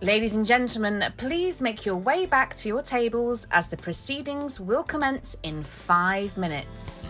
Ladies and gentlemen, please make your way back to your tables as the proceedings will commence in 5 minutes.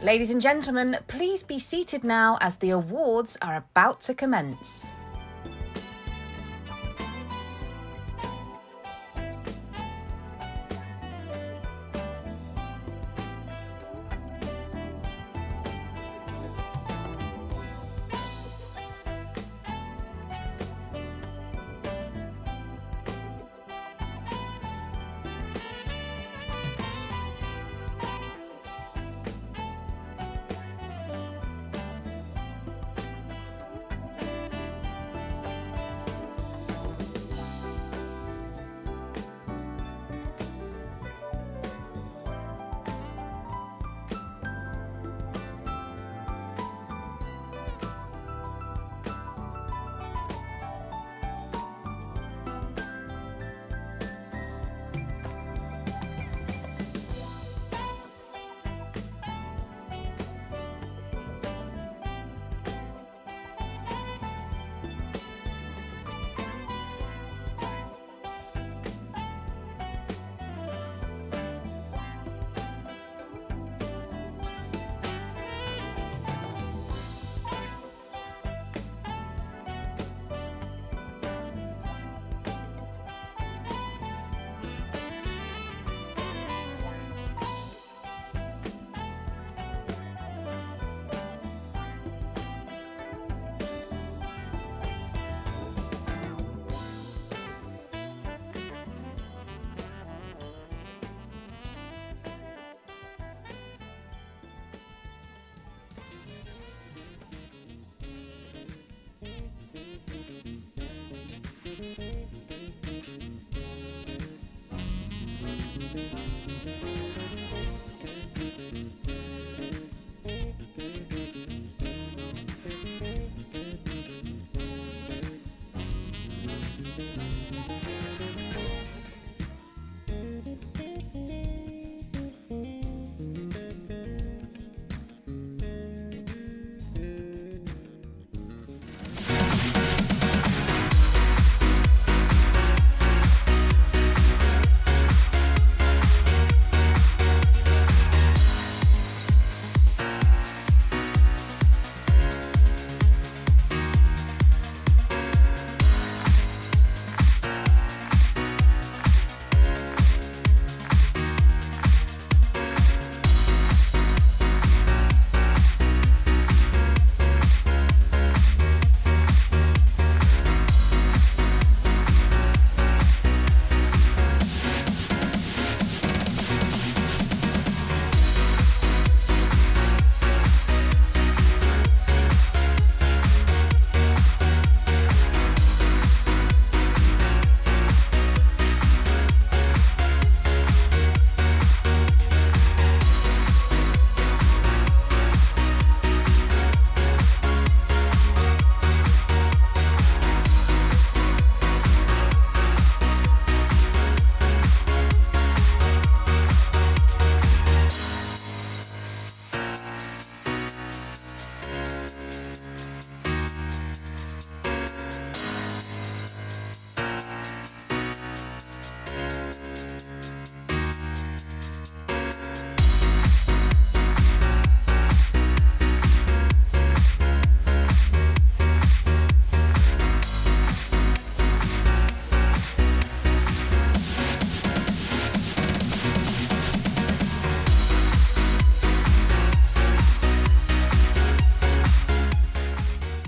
Ladies and gentlemen, please be seated now as the awards are about to commence.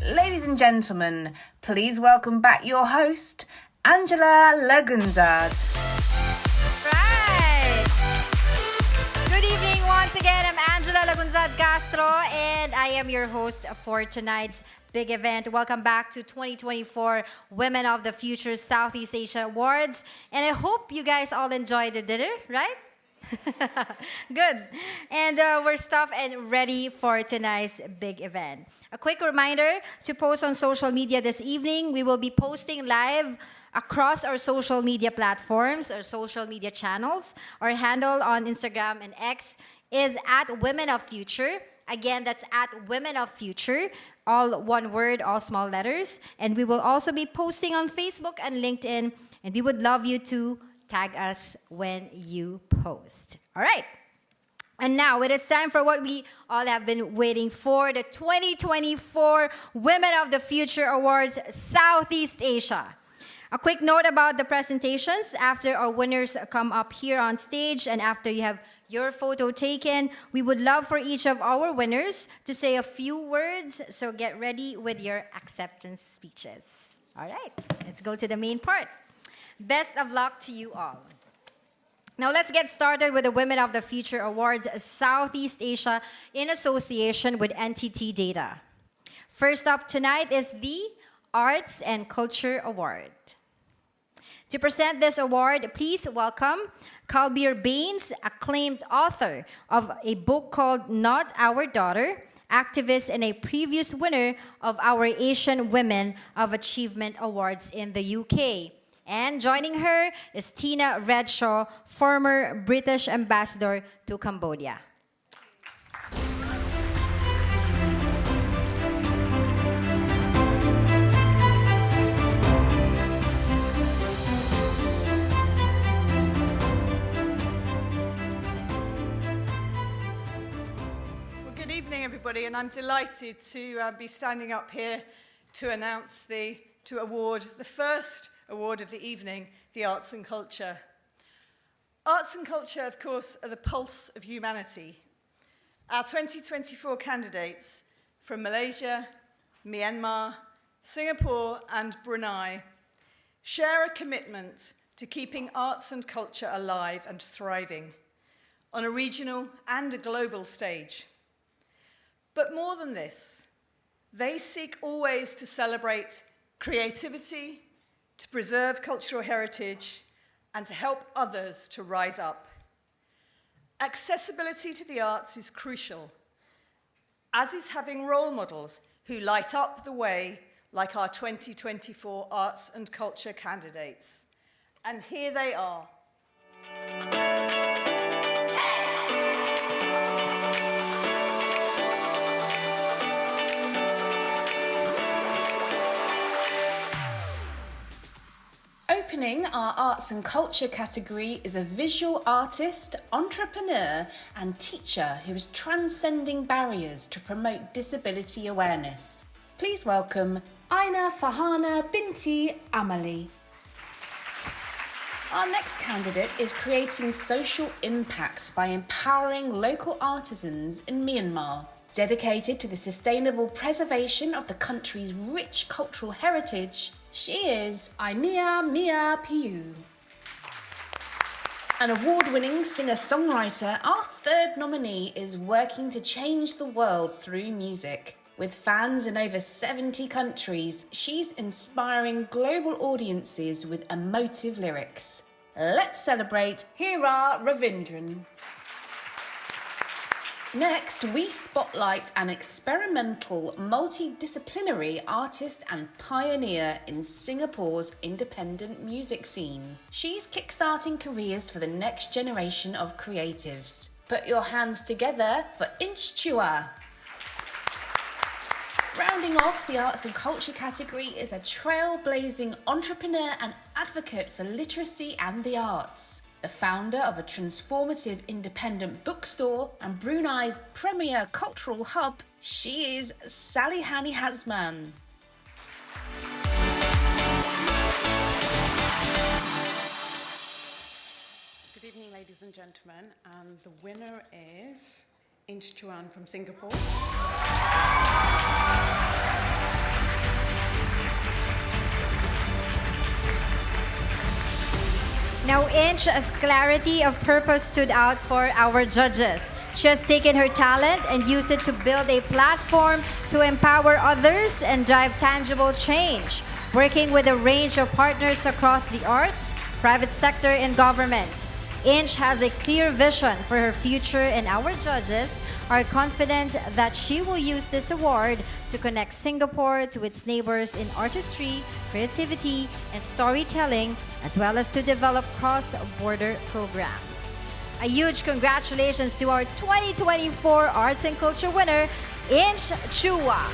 Ladies and gentlemen, please welcome back your host, Angela Lagunzad. Right. Good evening once again. I'm Angela Lagunzad Castro and I am your host for tonight's big event. Welcome back to 2024 Women of the Future Southeast Asia Awards. And I hope you guys all enjoyed the dinner, right? Good. And we're stuffed and ready for tonight's big event. A quick reminder to post on social media this evening. We will be posting live across our social media platforms, our social media channels. Our handle on Instagram and X is at Women of Future. Again, that's at Women of Future. All one word, all small letters. And we will also be posting on Facebook and LinkedIn. And we would love you to tag us when you post. All right. And now it is time for what we all have been waiting for, the 2024 Women of the Future Awards Southeast Asia. A quick note about the presentations. After our winners come up here on stage and after you have your photo taken, we would love for each of our winners to say a few words. So get ready with your acceptance speeches. All right, let's go to the main part. Best of luck to you all. Now let's get started with the Women of the Future Awards Southeast Asia in association with NTT Data. First up tonight is the Arts and Culture Award. To present this award, please welcome Kalbir Baines, acclaimed author of a book called Not Our Daughter, activist and a previous winner of our Asian Women of Achievement Awards in the UK. And joining her is Tina Redshaw, former British ambassador to Cambodia. Good evening, everybody, and I'm delighted to be standing up here to announce the first award of the evening, the Arts and Culture. Arts and culture, of course, are the pulse of humanity. Our 2024 candidates from Malaysia, Myanmar, Singapore, and Brunei share a commitment to keeping arts and culture alive and thriving on a regional and a global stage. But more than this, they seek always to celebrate creativity, to preserve cultural heritage, and to help others to rise up. Accessibility to the arts is crucial, as is having role models who light up the way, like our 2024 Arts and Culture candidates. And here they are. Opening our Arts and Culture category is a visual artist, entrepreneur and teacher who is transcending barriers to promote disability awareness. Please welcome Aina Farhana Binti Amali. Our next candidate is creating social impact by empowering local artisans in Myanmar. Dedicated to the sustainable preservation of the country's rich cultural heritage, she is Aimia Mia Piu. An award-winning singer-songwriter, our third nominee is working to change the world through music. With fans in over 70 countries, she's inspiring global audiences with emotive lyrics. Let's celebrate Hira Ravindran. Next, we spotlight an experimental, multidisciplinary artist and pioneer in Singapore's independent music scene. She's kickstarting careers for the next generation of creatives. Put your hands together for Inch Chua. Rounding off the arts and culture category is a trailblazing entrepreneur and advocate for literacy and the arts. The founder of a transformative independent bookstore and Brunei's premier cultural hub, she is Salihani Hasman. Good evening, ladies and gentlemen. The winner is Inch Chuan from Singapore. Now, Inch's clarity of purpose stood out for our judges. She has taken her talent and used it to build a platform to empower others and drive tangible change, working with a range of partners across the arts, private sector, and government. Inch has a clear vision for her future, and our judges are confident that she will use this award to connect Singapore to its neighbors in artistry, creativity, and storytelling, as well as to develop cross-border programs. A huge congratulations to our 2024 Arts and Culture winner, Inch Chua.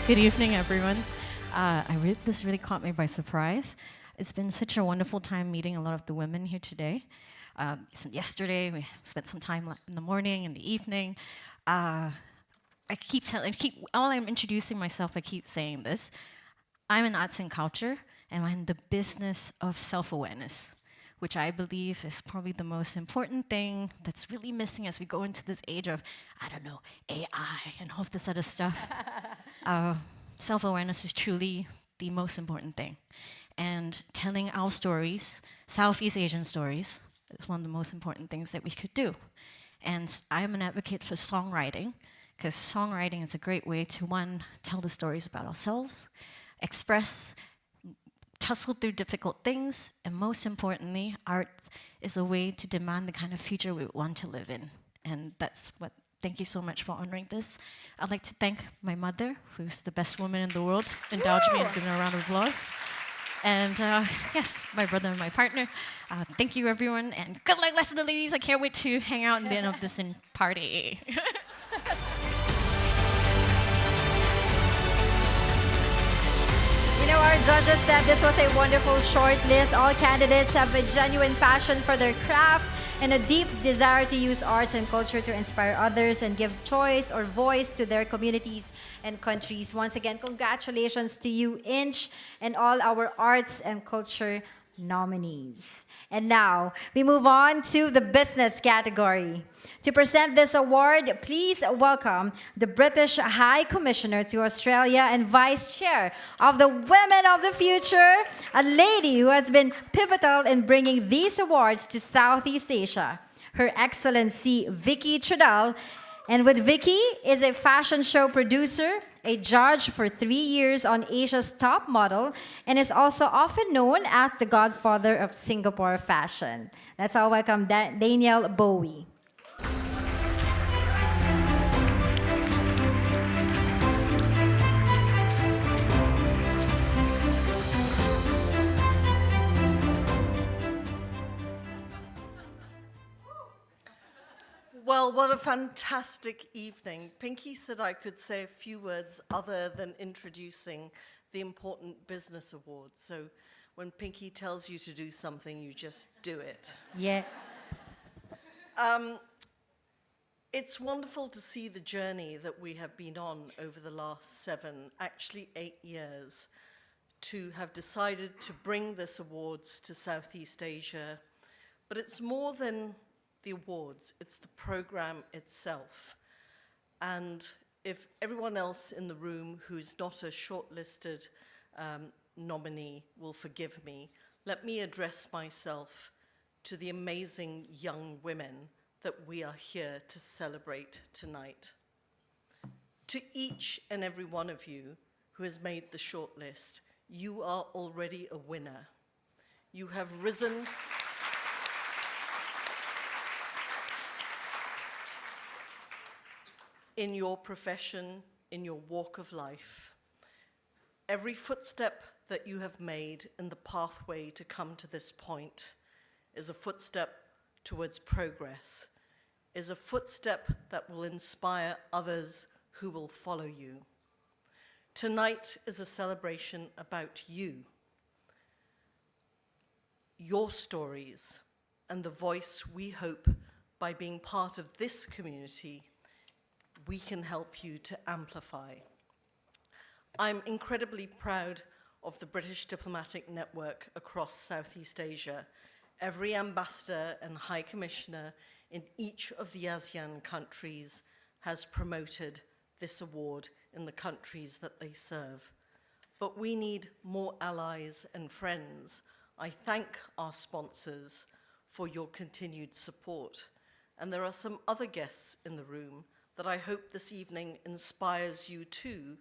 Good evening, everyone. This really caught me by surprise. It's been such a wonderful time meeting a lot of the women here today. Yesterday, we spent some time in the morning and the evening. While I'm introducing myself, I keep saying this. I'm in arts and culture, and I'm in the business of self-awareness, which I believe is probably the most important thing that's really missing as we go into this age of, AI and all of this other stuff. Self-awareness is truly the most important thing. And telling our stories, Southeast Asian stories, is one of the most important things that we could do. And I'm an advocate for songwriting, because songwriting is a great way to, one, tell the stories about ourselves, express, tussle through difficult things, and most importantly, art is a way to demand the kind of future we want to live in. And thank you so much for honoring this. I'd like to thank my mother, who's the best woman in the world. Indulge me and give me a round of applause. And yes, my brother and my partner. Thank you, everyone, and good luck, rest of the ladies. I can't wait to hang out and the end of this and party. You know, our judges said this was a wonderful short list. All candidates have a genuine passion for their craft and a deep desire to use arts and culture to inspire others and give choice or voice to their communities and countries. Once again, congratulations to you, Inch, and all our arts and culture nominees. And now, we move on to the business category. To present this award, please welcome the British High Commissioner to Australia and Vice Chair of the Women of the Future, a lady who has been pivotal in bringing these awards to Southeast Asia, Her Excellency Vicky Trudell. And with Vicky is a fashion show producer, a judge for 3 years on Asia's Top Model, and is also often known as the godfather of Singapore fashion. Let's all welcome Daniel Bowie. Well, what a fantastic evening. Pinky said I could say a few words other than introducing the important business awards. So when Pinky tells you to do something, you just do it. Yeah. It's wonderful to see the journey that we have been on over the last 7, actually 8 years, to have decided to bring this awards to Southeast Asia. But it's more than the awards, it's the program itself. And if everyone else in the room who's not a shortlisted nominee will forgive me, let me address myself to the amazing young women that we are here to celebrate tonight. To each and every one of you who has made the shortlist, you are already a winner. You have risen in your profession, in your walk of life. Every footstep that you have made in the pathway to come to this point is a footstep towards progress, is a footstep that will inspire others who will follow you. Tonight is a celebration about you, your stories, and the voice we hope by being part of this community we can help you to amplify. I'm incredibly proud of the British diplomatic network across Southeast Asia. Every ambassador and high commissioner in each of the ASEAN countries has promoted this award in the countries that they serve. But we need more allies and friends. I thank our sponsors for your continued support. And there are some other guests in the room that I hope this evening inspires you too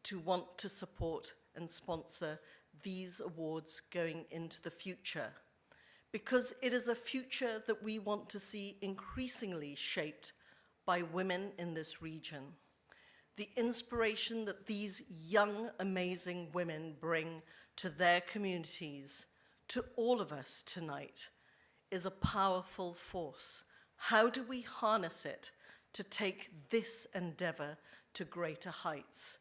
to want to support and sponsor these awards going into the future. Because it is a future that we want to see increasingly shaped by women in this region. The inspiration that these young, amazing women bring to their communities, to all of us tonight, is a powerful force. How do we harness it to take this endeavor to greater heights?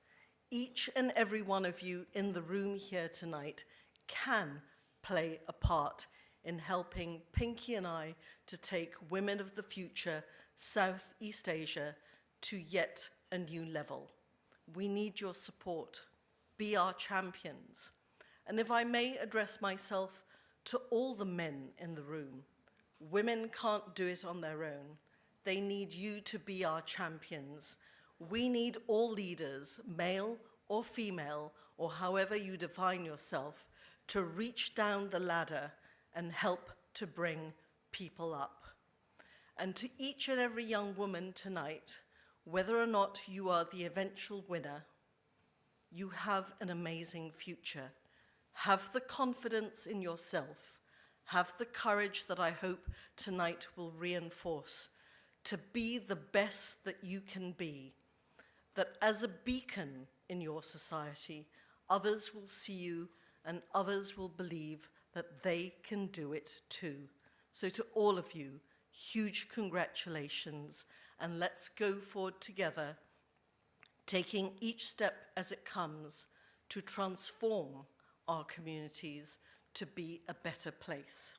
Each and every one of you in the room here tonight can play a part in helping Pinky and I to take Women of the Future Southeast Asia to yet a new level. We need your support. Be our champions. And if I may address myself to all the men in the room, women can't do it on their own. They need you to be our champions. We need all leaders, male or female, or however you define yourself, to reach down the ladder and help to bring people up. And to each and every young woman tonight, whether or not you are the eventual winner, you have an amazing future. Have the confidence in yourself. Have the courage that I hope tonight will reinforce to be the best that you can be. That as a beacon in your society, others will see you and others will believe that they can do it too. So to all of you, huge congratulations, and let's go forward together, taking each step as it comes to transform our communities to be a better place.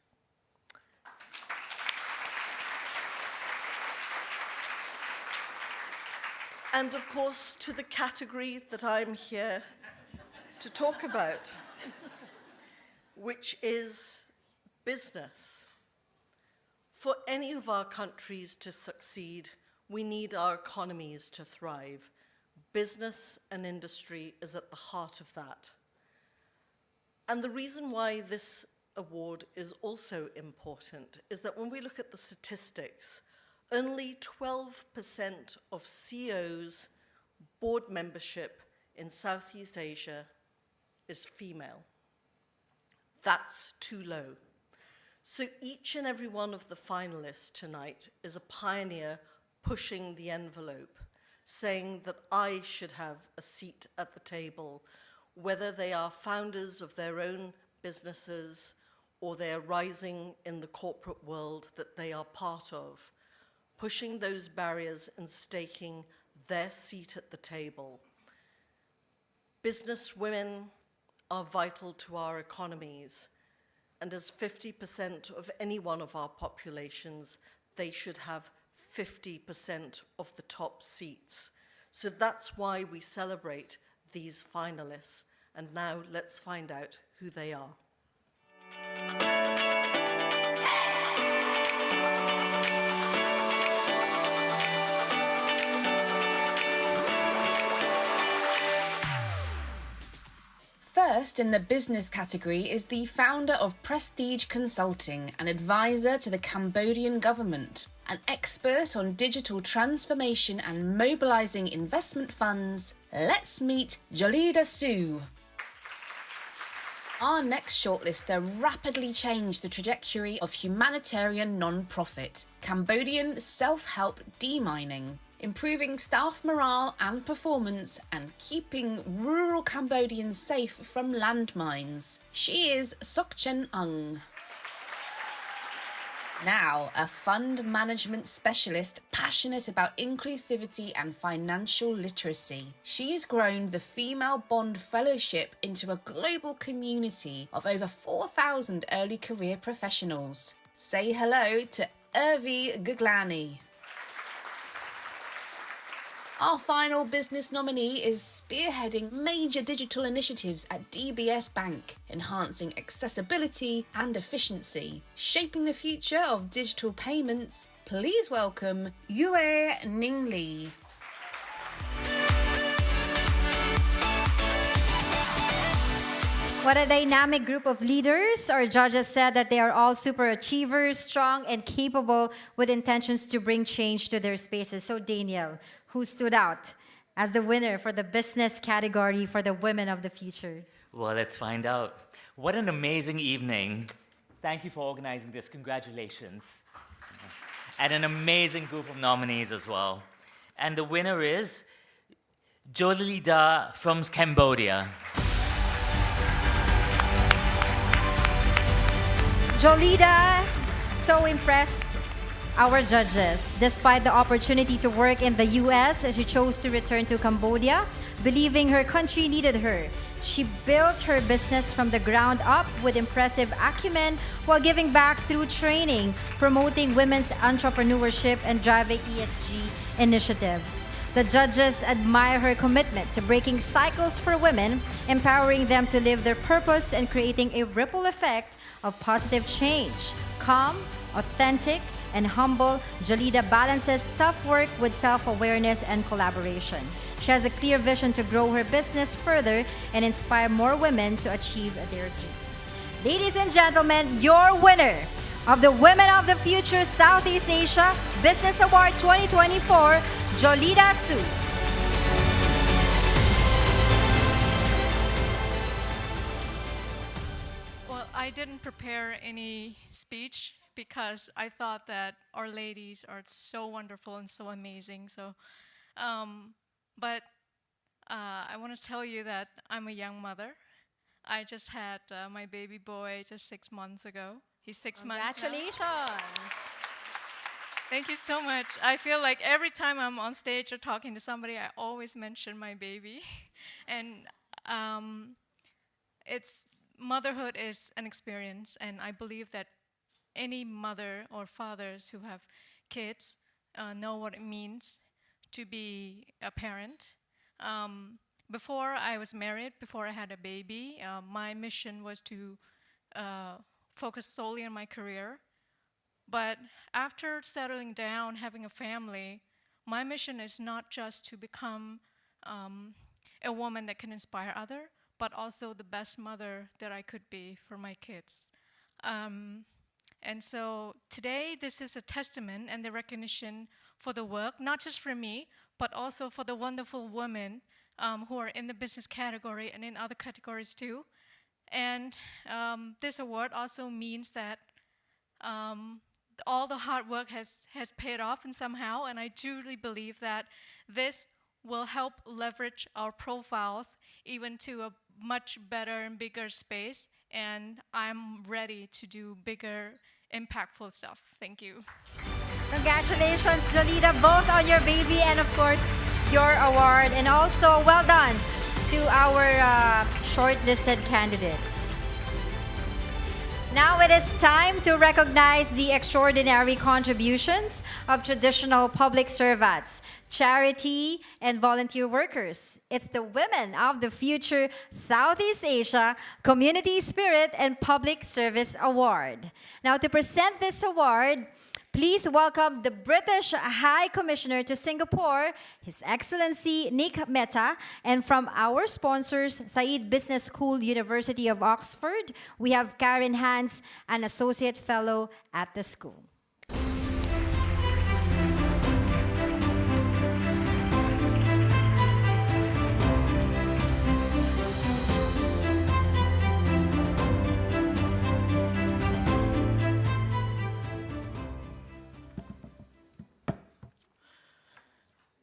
And of course, to the category that I'm here to talk about, which is business. For any of our countries to succeed, we need our economies to thrive. Business and industry is at the heart of that. And the reason why this award is also important is that when we look at the statistics, only 12% of CEOs' board membership in Southeast Asia is female. That's too low. So each and every one of the finalists tonight is a pioneer pushing the envelope, saying that I should have a seat at the table, whether they are founders of their own businesses or they are rising in the corporate world that they are part of, pushing those barriers and staking their seat at the table. Business women are vital to our economies, and as 50% of any one of our populations, they should have 50% of the top seats. So that's why we celebrate these finalists. And now let's find out who they are. First in the business category is the founder of Prestige Consulting, an advisor to the Cambodian government, an expert on digital transformation and mobilizing investment funds. Let's meet Jolida Su. Our next shortlister rapidly changed the trajectory of humanitarian non-profit, Cambodian self-help demining, improving staff morale and performance and keeping rural Cambodians safe from landmines. She is Sokchen Ung. Now, a fund management specialist passionate about inclusivity and financial literacy. She's grown the Female Bond Fellowship into a global community of over 4,000 early career professionals. Say hello to Urvi Guglani. Our final business nominee is spearheading major digital initiatives at DBS Bank, enhancing accessibility and efficiency, shaping the future of digital payments. Please welcome Yue Ningli. What a dynamic group of leaders. Our judges said that they are all super achievers, strong and capable with intentions to bring change to their spaces. So Daniel, who stood out as the winner for the business category for the Women of the Future? Well, let's find out. What an amazing evening. Thank you for organizing this. Congratulations. And an amazing group of nominees as well. And the winner is Jolida from Cambodia. Jolida so impressed our judges. Despite the opportunity to work in the US, she chose to return to Cambodia, believing her country needed her. She built her business from the ground up with impressive acumen while giving back through training, promoting women's entrepreneurship, and driving ESG initiatives. The judges admire her commitment to breaking cycles for women, empowering them to live their purpose, and creating a ripple effect of positive change. Calm, authentic, and humble, Jolida balances tough work with self-awareness and collaboration. She has a clear vision to grow her business further and inspire more women to achieve their dreams. Ladies and gentlemen, your winner of the Women of the Future Southeast Asia Business Award 2024, Jolida Su. Well, I didn't prepare any speech because I thought that our ladies are so wonderful and so amazing. But I want to tell you that I'm a young mother. I just had my baby boy just 6 months ago. He's 6 months now. Congratulations. Thank you so much. I feel like every time I'm on stage or talking to somebody, I always mention my baby. And motherhood is an experience, and I believe that any mother or fathers who have kids know what it means to be a parent. Before I was married, before I had a baby, my mission was to focus solely on my career. But after settling down, having a family, my mission is not just to become a woman that can inspire others, but also the best mother that I could be for my kids. And so today, this is a testament and the recognition for the work, not just for me, but also for the wonderful women who are in the business category and in other categories too. And this award also means that all the hard work has paid off in somehow, and I truly believe that this will help leverage our profiles even to a much better and bigger space, and I'm ready to do bigger, impactful stuff. Thank you. Congratulations, Jolida, both on your baby and, of course, your award. And also, well done to our shortlisted candidates. Now it is time to recognize the extraordinary contributions of traditional public servants, charity, and volunteer workers. It's the Women of the Future Southeast Asia Community Spirit and Public Service Award. Now, to present this award, please welcome the British High Commissioner to Singapore, His Excellency Nick Mehta, and from our sponsors, Said Business School, University of Oxford, we have Karen Hans, an Associate Fellow at the school.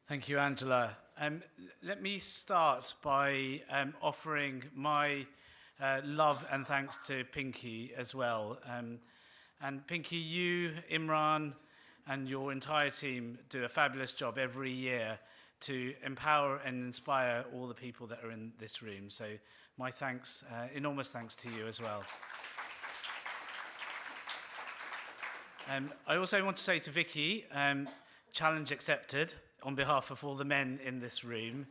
Thank you, Angela. Let me start by offering my love and thanks to Pinky as well. And Pinky, you, Imran, and your entire team do a fabulous job every year to empower and inspire all the people that are in this room. So my thanks, enormous thanks to you as well. I also want to say to Vicky, challenge accepted. On behalf of all the men in this room,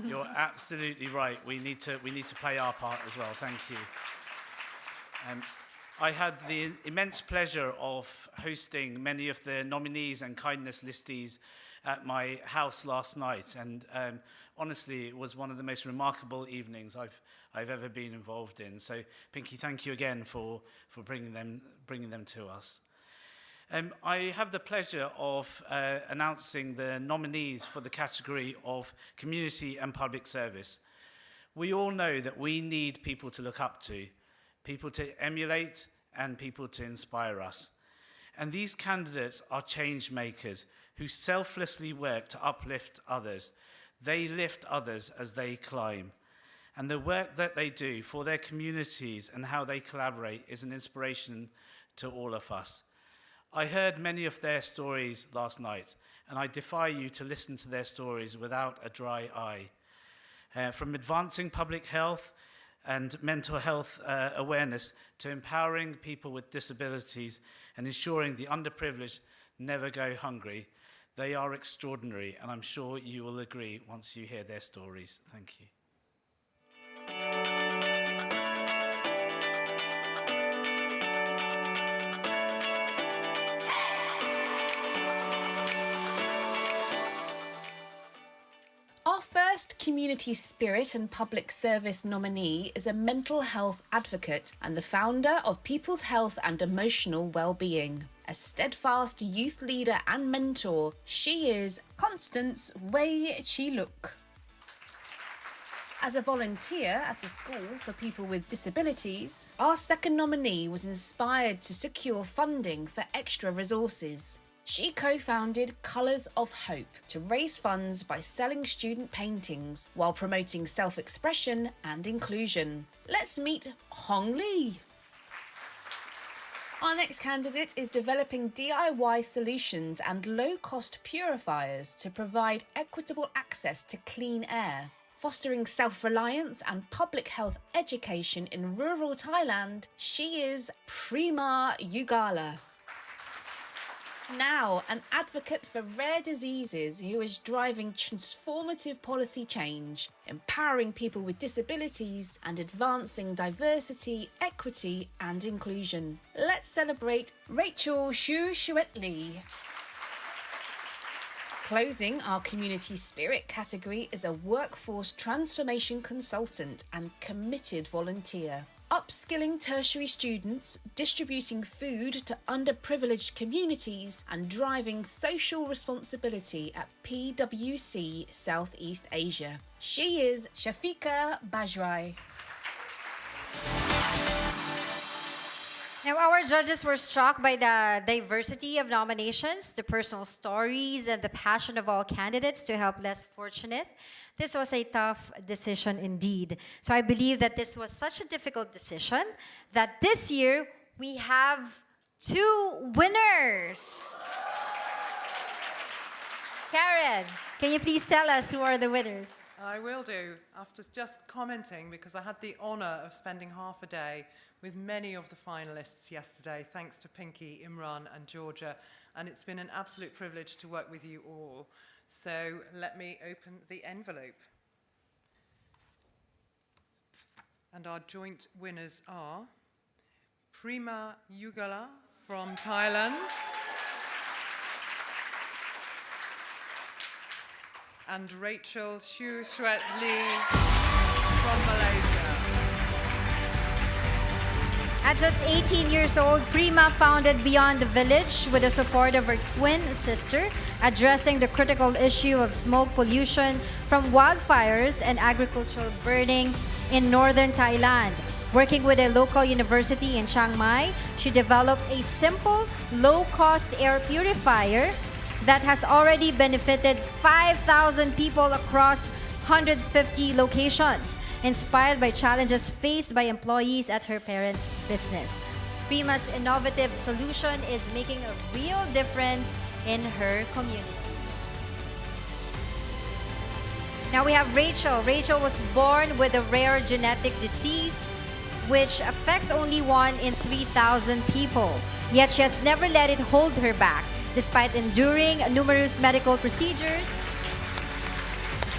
you're absolutely right. We need to play our part as well. Thank you. I had the immense pleasure of hosting many of the nominees and kindness listees at my house last night, and honestly, it was one of the most remarkable evenings I've ever been involved in. So, Pinky, thank you again for bringing them to us. I have the pleasure of announcing the nominees for the category of community and public service. We all know that we need people to look up to, people to emulate, and people to inspire us. And these candidates are change makers who selflessly work to uplift others. They lift others as they climb. And the work that they do for their communities and how they collaborate is an inspiration to all of us. I heard many of their stories last night, and I defy you to listen to their stories without a dry eye. From advancing public health and mental health awareness to empowering people with disabilities and ensuring the underprivileged never go hungry, they are extraordinary, and I'm sure you will agree once you hear their stories. Thank you. Our first community spirit and public service nominee is a mental health advocate and the founder of People's Health and Emotional Wellbeing. A steadfast youth leader and mentor, she is Constance Wei Chi Look. As a volunteer at a school for people with disabilities, our second nominee was inspired to secure funding for extra resources. She co-founded Colours of Hope to raise funds by selling student paintings while promoting self-expression and inclusion. Let's meet Hong Lee. Our next candidate is developing DIY solutions and low-cost purifiers to provide equitable access to clean air, fostering self-reliance and public health education in rural Thailand. She is Prima Yugala. Now, an advocate for rare diseases who is driving transformative policy change, empowering people with disabilities and advancing diversity, equity and inclusion. Let's celebrate Rachel Shu Shuet Lee. Closing our community spirit category is a workforce transformation consultant and committed volunteer. Upskilling tertiary students, distributing food to underprivileged communities, and driving social responsibility at PwC Southeast Asia. She is Shafika Bajrai. Now, our judges were struck by the diversity of nominations, the personal stories, and the passion of all candidates to help less fortunate. This was a tough decision indeed. So I believe that this was such a difficult decision that this year we have 2 winners. Karen, can you please tell us who are the winners? I will do, after just commenting, because I had the honour of spending half a day with many of the finalists yesterday, thanks to Pinky, Imran and Georgia, and it's been an absolute privilege to work with you all. So let me open the envelope. And our joint winners are Prima Yugala from Thailand and Rachel Shu Shuet Lee from Malaysia. At just 18 years old, Prima founded Beyond the Village with the support of her twin sister, addressing the critical issue of smoke pollution from wildfires and agricultural burning in northern Thailand. Working with a local university in Chiang Mai, she developed a simple, low-cost air purifier that has already benefited 5,000 people across 150 locations, inspired by challenges faced by employees at her parents' business. Prima's innovative solution is making a real difference in her community. Now we have Rachel. Rachel was born with a rare genetic disease which affects only 1 in 3,000 people. Yet she has never let it hold her back, despite enduring numerous medical procedures.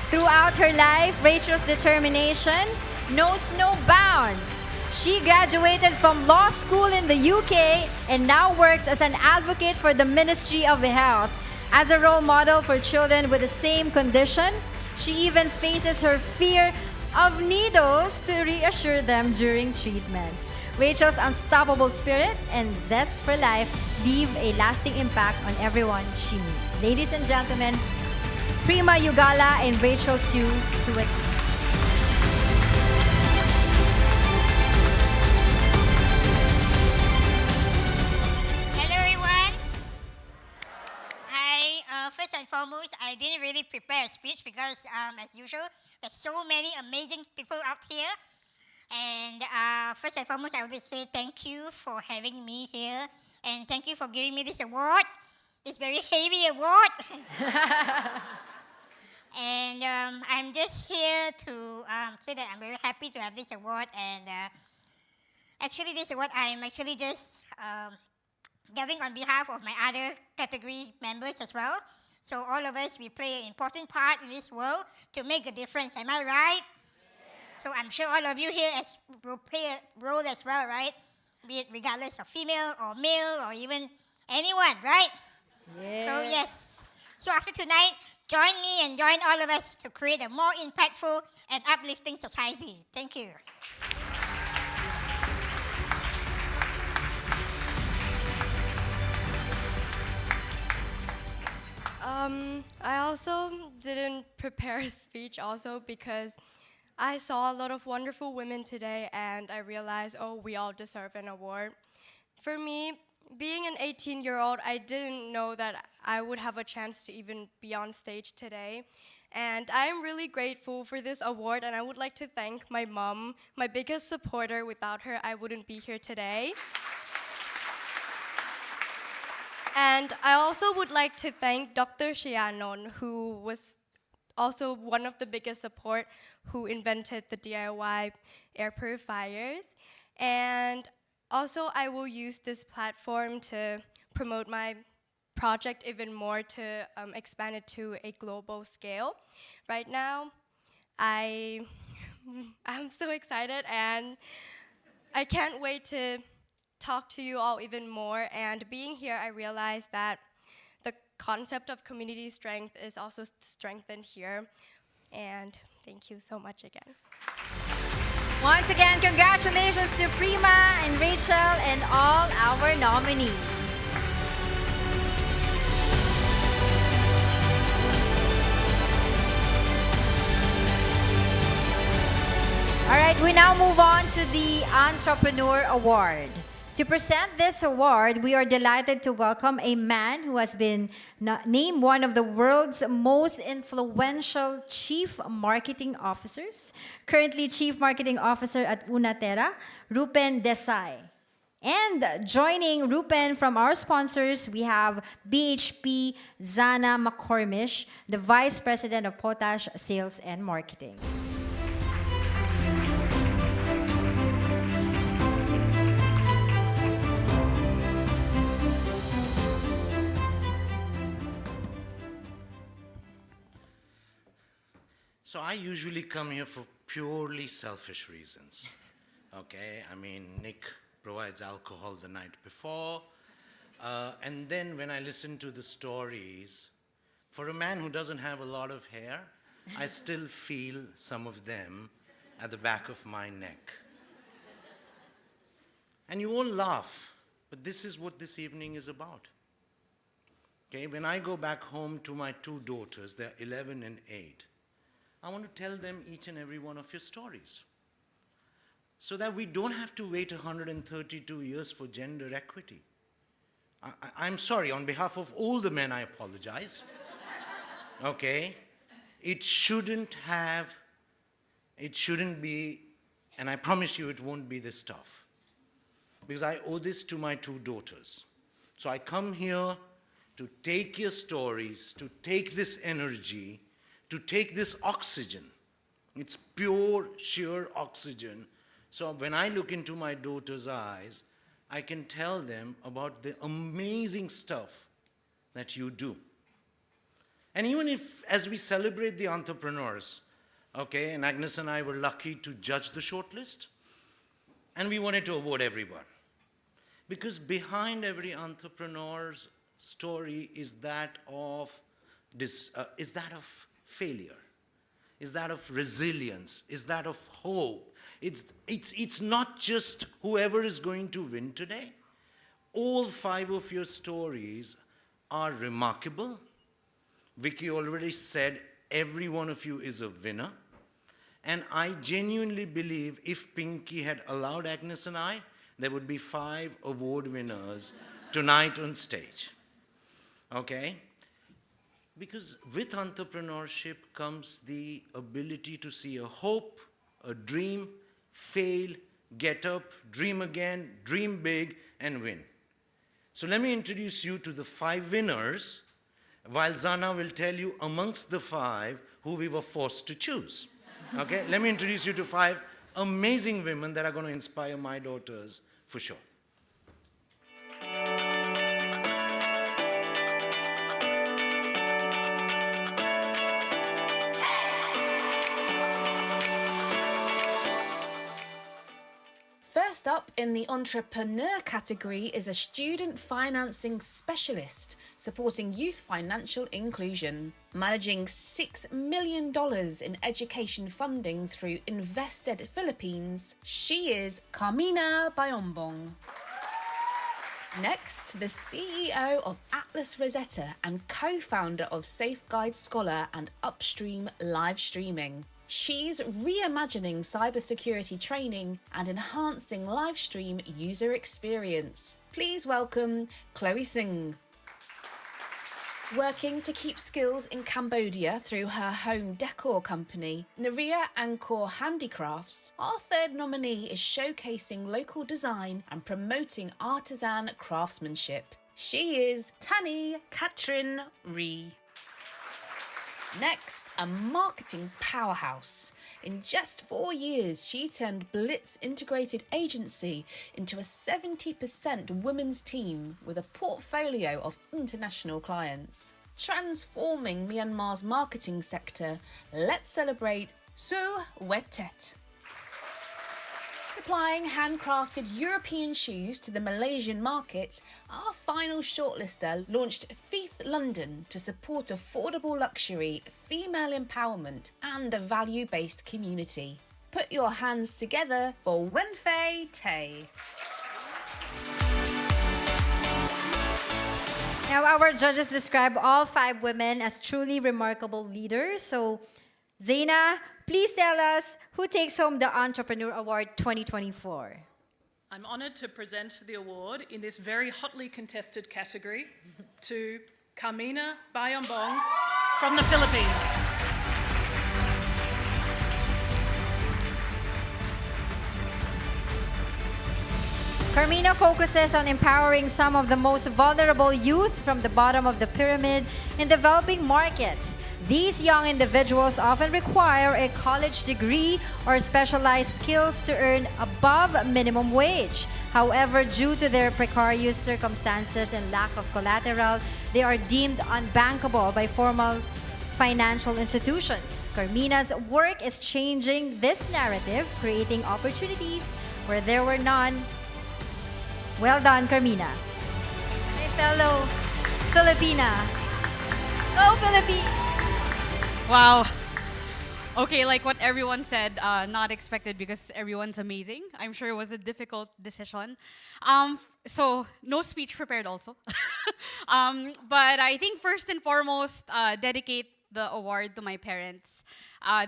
Throughout her life, Rachel's determination knows no bounds. She graduated from law school in the UK and now works as an advocate for the Ministry of Health. As a role model for children with the same condition, she even faces her fear of needles to reassure them during treatments. Rachel's unstoppable spirit and zest for life leave a lasting impact on everyone she meets. Ladies and gentlemen, Prima Yugala and Rachel Sue Suet. Hello everyone. Hi. First and foremost, I didn't really prepare a speech because, as usual, there's so many amazing people out here. And first and foremost, I want to say thank you for having me here, and thank you for giving me this award, this very heavy award. And I'm just here to say that I'm very happy to have this award. And actually, this award I'm actually just giving on behalf of my other category members as well. So all of us, we play an important part in this world to make a difference. Am I right? Yes. So I'm sure all of you here will play a role as well, right? Be it regardless of female or male or even anyone, right? Yes. So yes. So after tonight, join me and join all of us to create a more impactful and uplifting society. Thank you. I also didn't prepare a speech also because I saw a lot of wonderful women today and I realized, oh, we all deserve an award. For me, being an 18-year-old, I didn't know that I would have a chance to even be on stage today. And I am really grateful for this award, and I would like to thank my mom, my biggest supporter. Without her, I wouldn't be here today. And I also would like to thank Dr. Shianon, who was also one of the biggest support, who invented the DIY air purifiers. And also, I will use this platform to promote my project even more, to expand it to a global scale. Right now, I'm so excited, and I can't wait to talk to you all even more. And being here, I realized that the concept of community strength is also strengthened here. And thank you so much again. Once again, congratulations to Prima and Rachel and all our nominees. All right, we now move on to the Entrepreneur Award. To present this award, we are delighted to welcome a man who has been named one of the world's most influential chief marketing officers, currently chief marketing officer at Unaterra, Rupen Desai. And joining Rupen from our sponsors, we have BHP Zana McCormish, the Vice President of Potash Sales and Marketing. So I usually come here for purely selfish reasons, okay? I mean, Nick provides alcohol the night before, and then when I listen to the stories, for a man who doesn't have a lot of hair, I still feel some of them at the back of my neck. And you all laugh, but this is what this evening is about. Okay, when I go back home to my two daughters, they're 11 and 8, I want to tell them each and every one of your stories, so that we don't have to wait 132 years for gender equity. I'm sorry, on behalf of all the men, I apologize. Okay? It shouldn't be, and I promise you it won't be this tough, because I owe this to my two daughters. So I come here to take your stories, to take this energy, to take this oxygen. It's pure, sheer oxygen. So when I look into my daughter's eyes, I can tell them about the amazing stuff that you do. And even if, as we celebrate the entrepreneurs, okay, and Agnes and I were lucky to judge the shortlist, And we wanted to award everyone. Because behind every entrepreneur's story is that of failure, is that of resilience, is that of hope. It's not just whoever is going to win today. All 5 of your stories are remarkable. Vicky already said every one of you is a winner. And I genuinely believe if Pinky had allowed Agnes and I, there would be 5 award winners tonight on stage. Okay? Because with entrepreneurship comes the ability to see a hope, a dream, fail, get up, dream again, dream big, and win. So let me introduce you to the 5 winners, while Zana will tell you amongst the 5 who we were forced to choose. Okay? Let me introduce you to 5 amazing women that are going to inspire my daughters for sure. First up in the entrepreneur category is a student financing specialist supporting youth financial inclusion, managing $6 million in education funding through Invested Philippines. She is Carmina Bayombong. Next, the CEO of Atlas Rosetta and co-founder of Safeguide Scholar and Upstream Live Streaming. She's reimagining cybersecurity training and enhancing live stream user experience. Please welcome Chloe Singh. Working to keep skills in Cambodia through her home decor company, Naria Angkor Handicrafts, our 3rd nominee is showcasing local design and promoting artisan craftsmanship. She is Tani Katrin Ree. Next, a marketing powerhouse. In just 4 years, she turned Blitz Integrated Agency into a 70% women's team with a portfolio of international clients. Transforming Myanmar's marketing sector, let's celebrate Su Wetet. Supplying handcrafted European shoes to the Malaysian market, our final shortlister launched Feith London to support affordable luxury, female empowerment and a value-based community. Put your hands together for Wenfei Tay. Now, our judges describe all 5 women as truly remarkable leaders. So, Zaina, please tell us who takes home the Entrepreneur Award 2024. I'm honoured to present the award in this very hotly contested category to Carmina Bayombong from the Philippines. Carmina focuses on empowering some of the most vulnerable youth from the bottom of the pyramid in developing markets. These young individuals often require a college degree or specialized skills to earn above minimum wage. However, due to their precarious circumstances and lack of collateral, they are deemed unbankable by formal financial institutions. Carmina's work is changing this narrative, creating opportunities where there were none. Well done, Carmina. My fellow Filipina. Go, Philippines! Wow. Okay, like what everyone said, not expected because everyone's amazing. I'm sure it was a difficult decision. So no speech prepared also. But I think first and foremost, dedicate the award to my parents.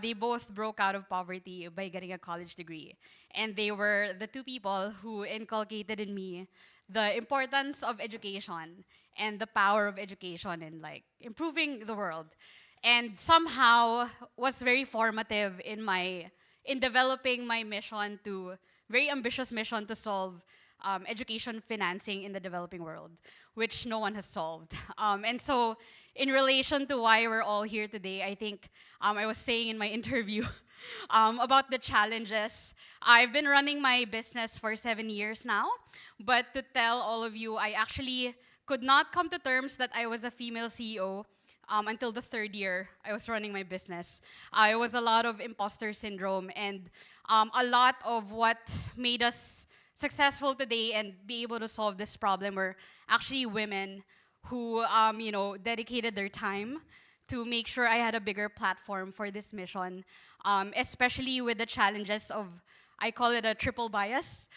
They both broke out of poverty by getting a college degree. And they were the 2 people who inculcated in me the importance of education and the power of education in like improving the world. And somehow was very formative in developing my mission to, very ambitious mission to solve education financing in the developing world, which no one has solved. And so in relation to why we're all here today, I think I was saying in my interview about the challenges. I've been running my business for 7 years now, but to tell all of you, I actually could not come to terms that I was a female CEO until the third year I was running my business. It was a lot of imposter syndrome, and a lot of what made us successful today and be able to solve this problem were actually women who, dedicated their time to make sure I had a bigger platform for this mission, especially with the challenges of, I call it a triple bias,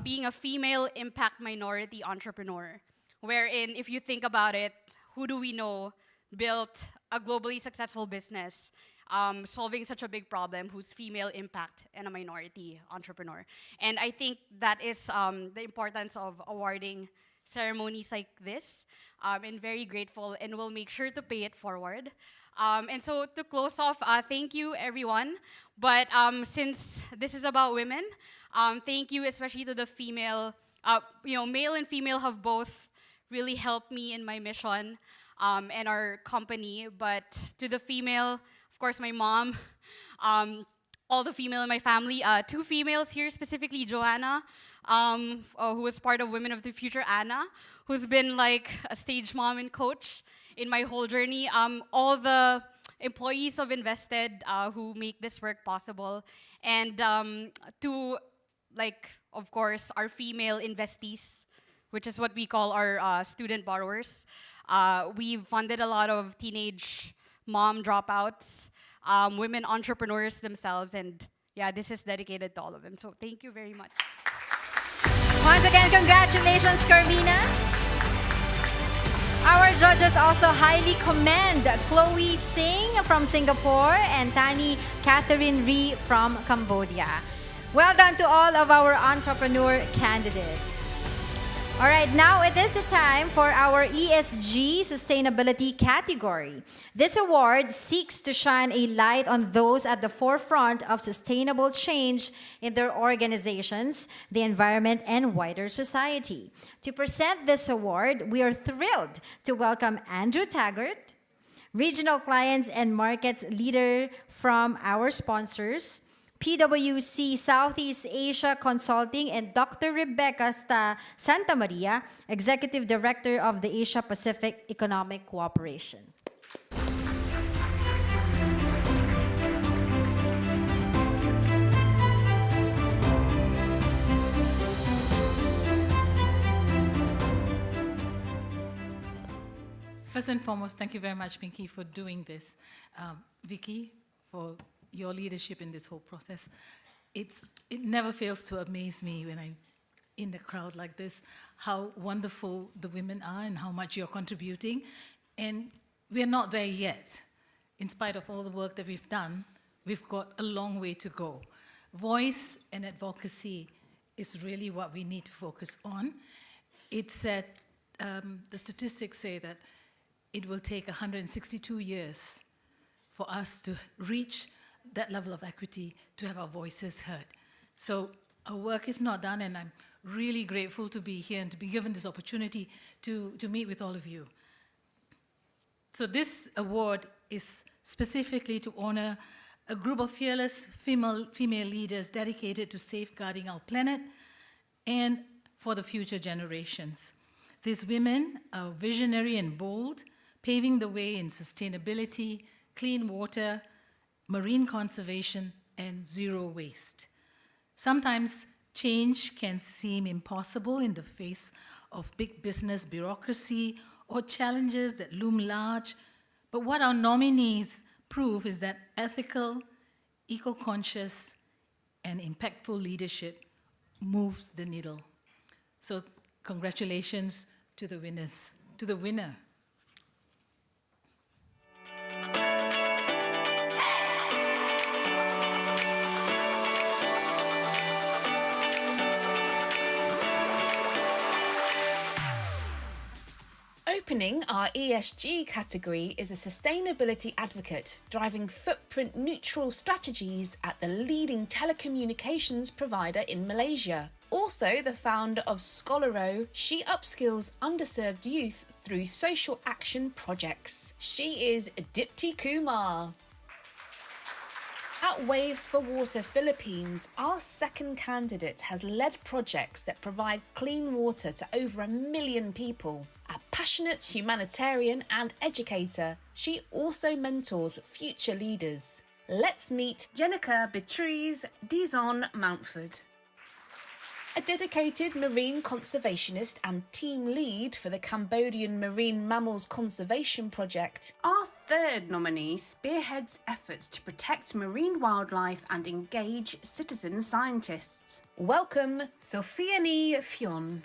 being a female impact minority entrepreneur, wherein if you think about it, who do we know built a globally successful business, solving such a big problem, who's female impact and a minority entrepreneur? And I think that is the importance of awarding ceremonies like this, and very grateful, and we'll make sure to pay it forward. And so to close off, thank you everyone. But since this is about women, thank you especially to the female, male and female have both really helped me in my mission and our company. But to the female, of course, my mom, all the female in my family, two females here, specifically Joanna, who was part of Women of the Future, Anna, who's been like a stage mom and coach in my whole journey, all the employees who have invested, who make this work possible, and to, of course, our female investees, which is what we call our student borrowers. We've funded a lot of teenage mom dropouts, women entrepreneurs themselves, and yeah, this is dedicated to all of them. So thank you very much. Once again, congratulations, Carmina. Our judges also highly commend Chloe Singh from Singapore and Tani Catherine Ree from Cambodia. Well done to all of our entrepreneur candidates. All right, now it is the time for our ESG sustainability category. This award seeks to shine a light on those at the forefront of sustainable change in their organizations, the environment, and wider society. To present this award, we are thrilled to welcome Andrew Taggart, Regional Clients and Markets Leader from our sponsors, PwC Southeast Asia Consulting, and Dr. Rebecca Santa Maria, Executive Director of the Asia Pacific Economic Cooperation. First and foremost, thank you very much, Pinky, for doing this. Vicky, for your leadership in this whole process. It never fails to amaze me when I'm in the crowd like this, how wonderful the women are and how much you're contributing. And we're not there yet. In spite of all the work that we've done, we've got a long way to go. Voice and advocacy is really what we need to focus on. It's said, the statistics say that it will take 162 years for us to reach that level of equity, to have our voices heard. So our work is not done, and I'm really grateful to be here and to be given this opportunity to meet with all of you. So this award is specifically to honor a group of fearless female leaders dedicated to safeguarding our planet and for the future generations. These women are visionary and bold, paving the way in sustainability, clean water, marine conservation, and zero waste. Sometimes change can seem impossible in the face of big business bureaucracy or challenges that loom large, but what our nominees prove is that ethical, eco-conscious, and impactful leadership moves the needle. So congratulations to the winners, to the winner. Opening our ESG category is a sustainability advocate driving footprint neutral strategies at the leading telecommunications provider in Malaysia. Also the founder of Scholaro, she upskills underserved youth through social action projects. She is Dipti Kumar. At Waves for Water Philippines, our second candidate has led projects that provide clean water to over 1 million people. At Passionate humanitarian and educator, she also mentors future leaders. Let's meet Jenica Beatrice Dizon Mountford. A dedicated marine conservationist and team lead for the Cambodian Marine Mammals Conservation Project, our third nominee spearheads efforts to protect marine wildlife and engage citizen scientists. Welcome, Sophiane Fionn.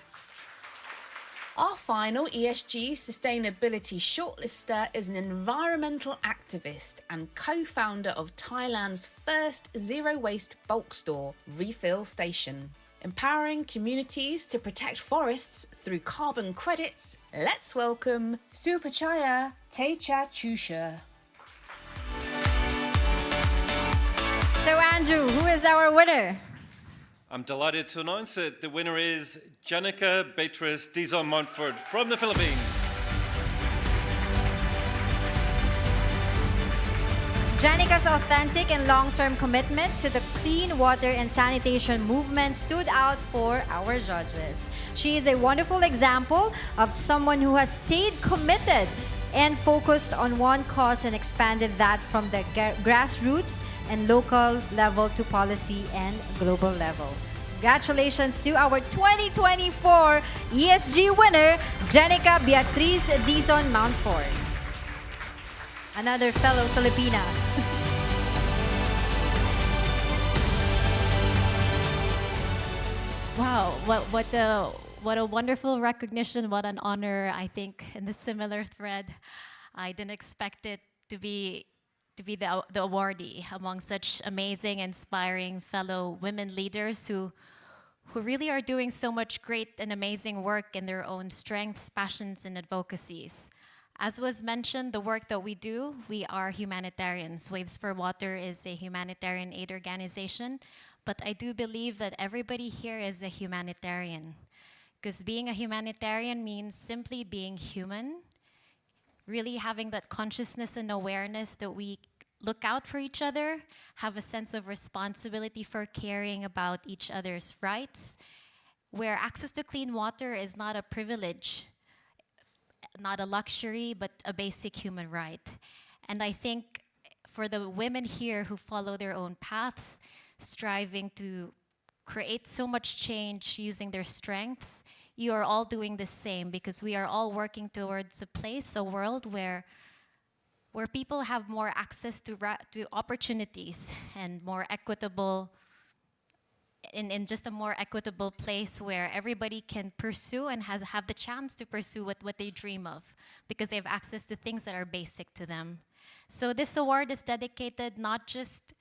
Our final ESG sustainability shortlister is an environmental activist and co-founder of Thailand's first zero-waste bulk store, Refill Station. Empowering communities to protect forests through carbon credits, let's welcome Supachaya Techa Chusha. So Andrew, who is our winner? I'm delighted to announce that the winner is Jenica Beatrice Dizon Mountford from the Philippines. Janica's authentic and long-term commitment to the clean water and sanitation movement stood out for our judges. She is a wonderful example of someone who has stayed committed and focused on one cause and expanded that from the grassroots and local level to policy and global level. Congratulations to our 2024 ESG winner, Jenica Beatrice Dizon Mountford. Another fellow Filipina. Wow, what a wonderful recognition, what an honor. I think in the similar thread, I didn't expect it to be the awardee among such amazing, inspiring fellow women leaders who really are doing so much great and amazing work in their own strengths, passions, and advocacies. As was mentioned, the work that we do, we are humanitarians. Waves for Water is a humanitarian aid organization, but I do believe that everybody here is a humanitarian, because being a humanitarian means simply being human, really having that consciousness and awareness that we look out for each other, have a sense of responsibility for caring about each other's rights, where access to clean water is not a privilege, not a luxury, but a basic human right. And I think for the women here who follow their own paths, striving to create so much change using their strengths, you are all doing the same, because we are all working towards a place, a world where people have more access to opportunities and more equitable, in just a more equitable place where everybody can pursue and have the chance to pursue what they dream of, because they have access to things that are basic to them. So this award is dedicated not just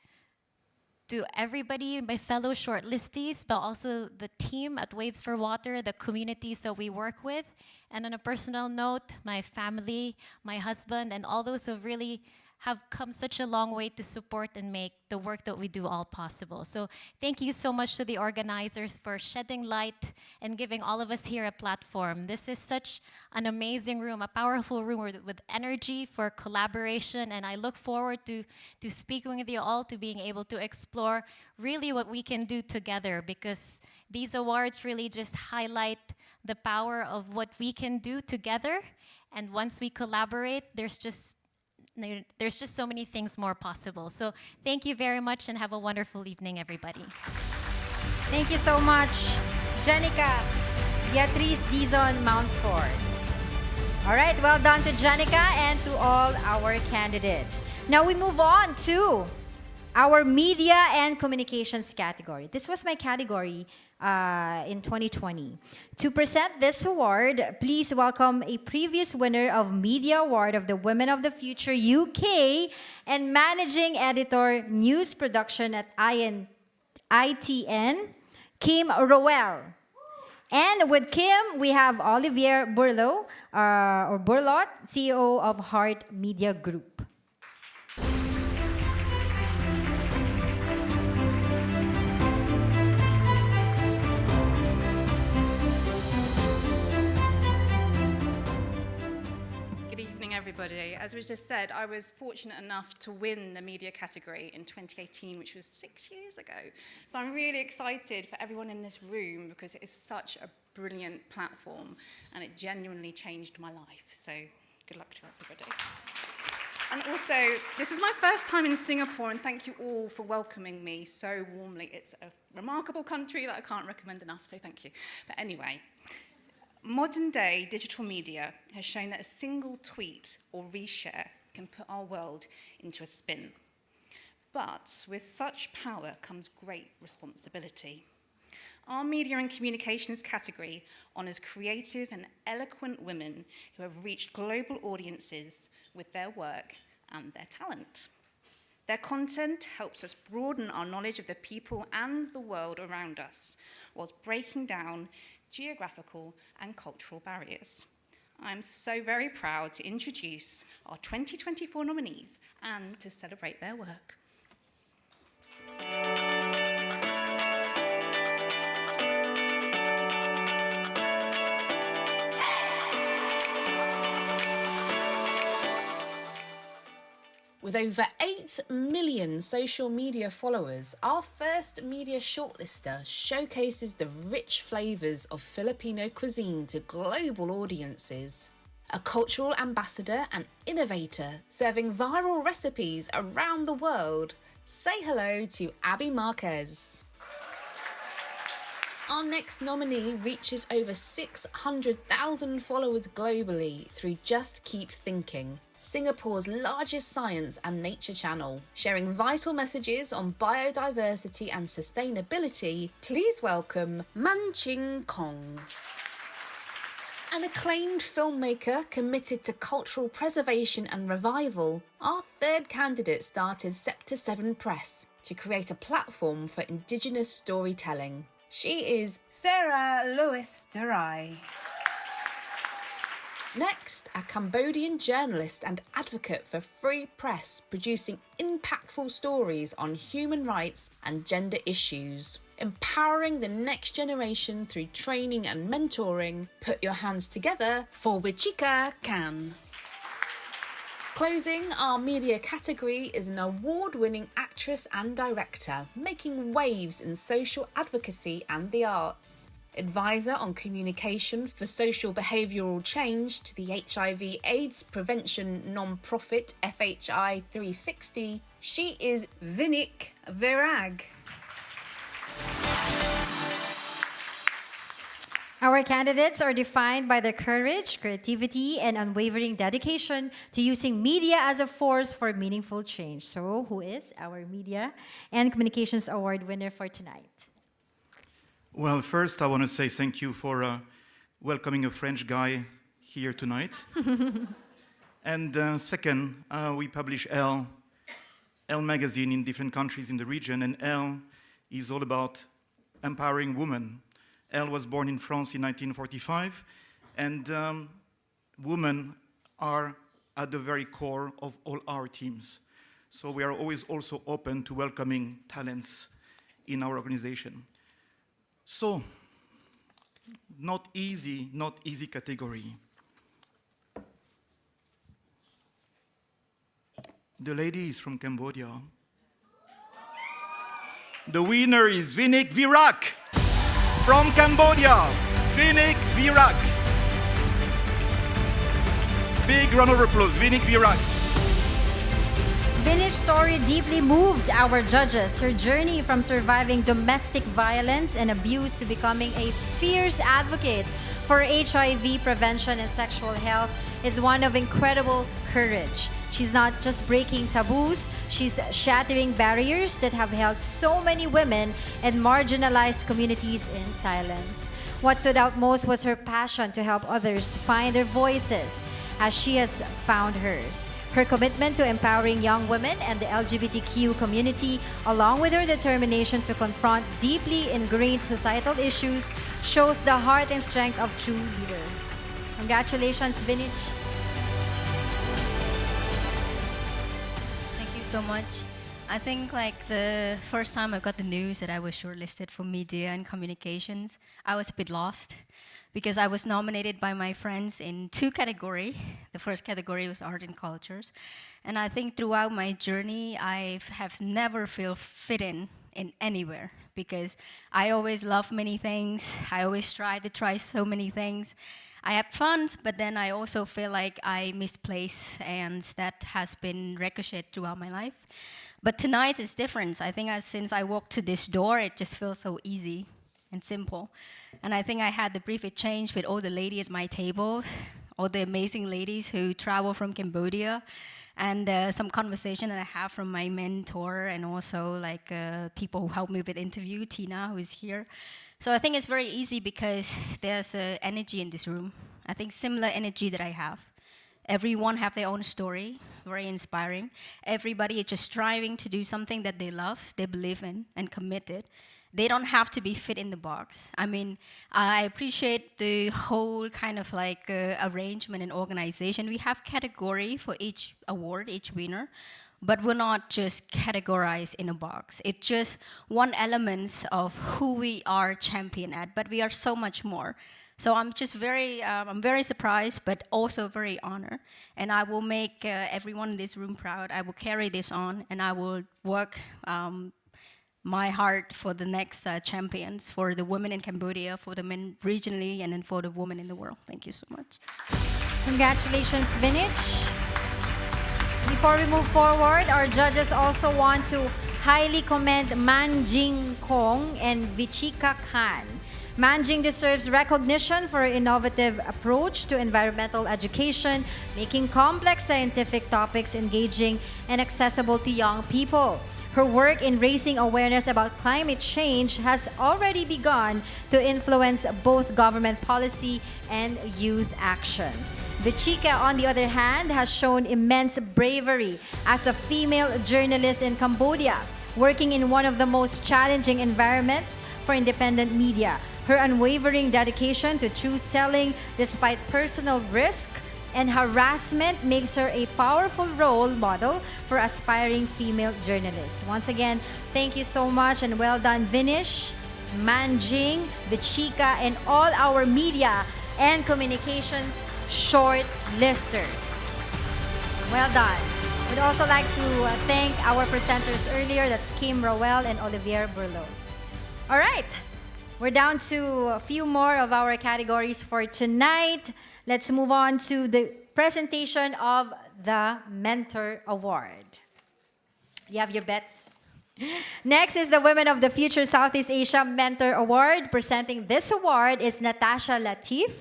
to everybody, my fellow shortlistees, but also the team at Waves for Water, the communities that we work with. And on a personal note, my family, my husband, and all those who really have come such a long way to support and make the work that we do all possible. So thank you so much to the organizers for shedding light and giving all of us here a platform. This is such an amazing room, a powerful room with energy for collaboration, and I look forward to speaking with you all, to being able to explore really what we can do together, because these awards really just highlight the power of what we can do together, and once we collaborate, there's just so many things more possible. So thank you very much and have a wonderful evening, everybody. Thank you so much, Jenica Beatrice Dizon Mountford. All right, well done to Jenica and to all our candidates. Now we move on to our media and communications category. This was my category in 2020. To present this award, please welcome a previous winner of Media Award of the Women of the Future UK and Managing Editor News Production at ITN, Kim Rowell. And with Kim, we have Olivier Burlot, CEO of Heart Media Group. Everybody. As was just said, I was fortunate enough to win the media category in 2018, which was 6 years ago. So I'm really excited for everyone in this room, because it is such a brilliant platform, and it genuinely changed my life. So good luck to everybody. And also, this is my first time in Singapore, and thank you all for welcoming me so warmly. It's a remarkable country that I can't recommend enough, so thank you. But anyway, modern day digital media has shown that a single tweet or reshare can put our world into a spin. But with such power comes great responsibility. Our media and communications category honours creative and eloquent women who have reached global audiences with their work and their talent. Their content helps us broaden our knowledge of the people and the world around us, whilst breaking down geographical and cultural barriers. I'm so very proud to introduce our 2024 nominees and to celebrate their work. With over 8 million social media followers, our first media shortlister showcases the rich flavours of Filipino cuisine to global audiences. A cultural ambassador and innovator serving viral recipes around the world. Say hello to Abby Marquez. Our next nominee reaches over 600,000 followers globally through Just Keep Thinking, Singapore's largest science and nature channel. Sharing vital messages on biodiversity and sustainability, please welcome Man Ching Kong. An acclaimed filmmaker committed to cultural preservation and revival, our third candidate started Scepter 7 Press to create a platform for Indigenous storytelling. She is Sarah Lewis Durai. Next, a Cambodian journalist and advocate for free press, producing impactful stories on human rights and gender issues. Empowering the next generation through training and mentoring, put your hands together for Wichika Can. Closing our media category is an award-winning actress and director, making waves in social advocacy and the arts. Advisor on communication for social behavioural change to the HIV/AIDS prevention non-profit FHI 360, she is Vinik Virag. Our candidates are defined by their courage, creativity, and unwavering dedication to using media as a force for meaningful change. So, who is our Media and Communications Award winner for tonight? Well, first, I want to say thank you for welcoming a French guy here tonight. And second, we publish Elle magazine in different countries in the region, and Elle is all about empowering women. Elle was born in France in 1945, and women are at the very core of all our teams. So we are always also open to welcoming talents in our organization. So, not easy category. The lady is from Cambodia. The winner is Vinik Virak from Cambodia. Vinik Virak. Big round of applause, Vinik Virak. Vinik's story deeply moved our judges. Her journey from surviving domestic violence and abuse to becoming a fierce advocate for HIV prevention and sexual health is one of incredible courage. She's not just breaking taboos, she's shattering barriers that have held so many women and marginalized communities in silence. What stood out most was her passion to help others find their voices, as she has found hers. Her commitment to empowering young women and the LGBTQ community, along with her determination to confront deeply ingrained societal issues, shows the heart and strength of true leader. Congratulations, Vinik. Thank you so much. I think like the first time I got the news that I was shortlisted for media and communications, I was a bit lost because I was nominated by my friends in 2 categories. The first category was art and cultures. And I think throughout my journey, I have never felt fit in in anywhere because I always love many things. I always try to try so many things. I have fun, but then I also feel like I misplace, and that has been ricocheted throughout my life. But tonight is different. I think since I walked to this door, it just feels so easy and simple. And I think I had the brief exchange with all the ladies at my table, all the amazing ladies who travel from Cambodia, and some conversation that I have from my mentor, and also like people who helped me with the interview, Tina, who is here. So I think it's very easy because there's energy in this room. I think similar energy that I have. Everyone have their own story, very inspiring. Everybody is just striving to do something that they love, they believe in, and committed. They don't have to be fit in the box. I mean, I appreciate the whole kind of like arrangement and organization. We have category for each award, each winner, but we're not just categorized in a box. It's just one element of who we are champion at, but we are so much more. So I'm just I'm very surprised, but also very honored. And I will make everyone in this room proud. I will carry this on, and I will work my heart for the next champions, for the women in Cambodia, for the men regionally, and then for the women in the world. Thank you so much. Congratulations, Vinich. Before we move forward, our judges also want to highly commend Manjing Kong and Vichika Khan. Manjing deserves recognition for her innovative approach to environmental education, making complex scientific topics engaging and accessible to young people. Her work in raising awareness about climate change has already begun to influence both government policy and youth action. Vichika, on the other hand, has shown immense bravery as a female journalist in Cambodia, working in one of the most challenging environments for independent media. Her unwavering dedication to truth-telling despite personal risk and harassment makes her a powerful role model for aspiring female journalists. Once again, thank you so much and well done, Vinish, Manjing, Vichika, and all our media and communications shortlisters. Well done. We'd also like to thank our presenters earlier. That's Kim Rowell and Olivier Burlow. All right. We're down to a few more of our categories for tonight. Let's move on to the presentation of the Mentor Award. You have your bets? Next is the Women of the Future Southeast Asia Mentor Award. Presenting this award is Natasha Latif,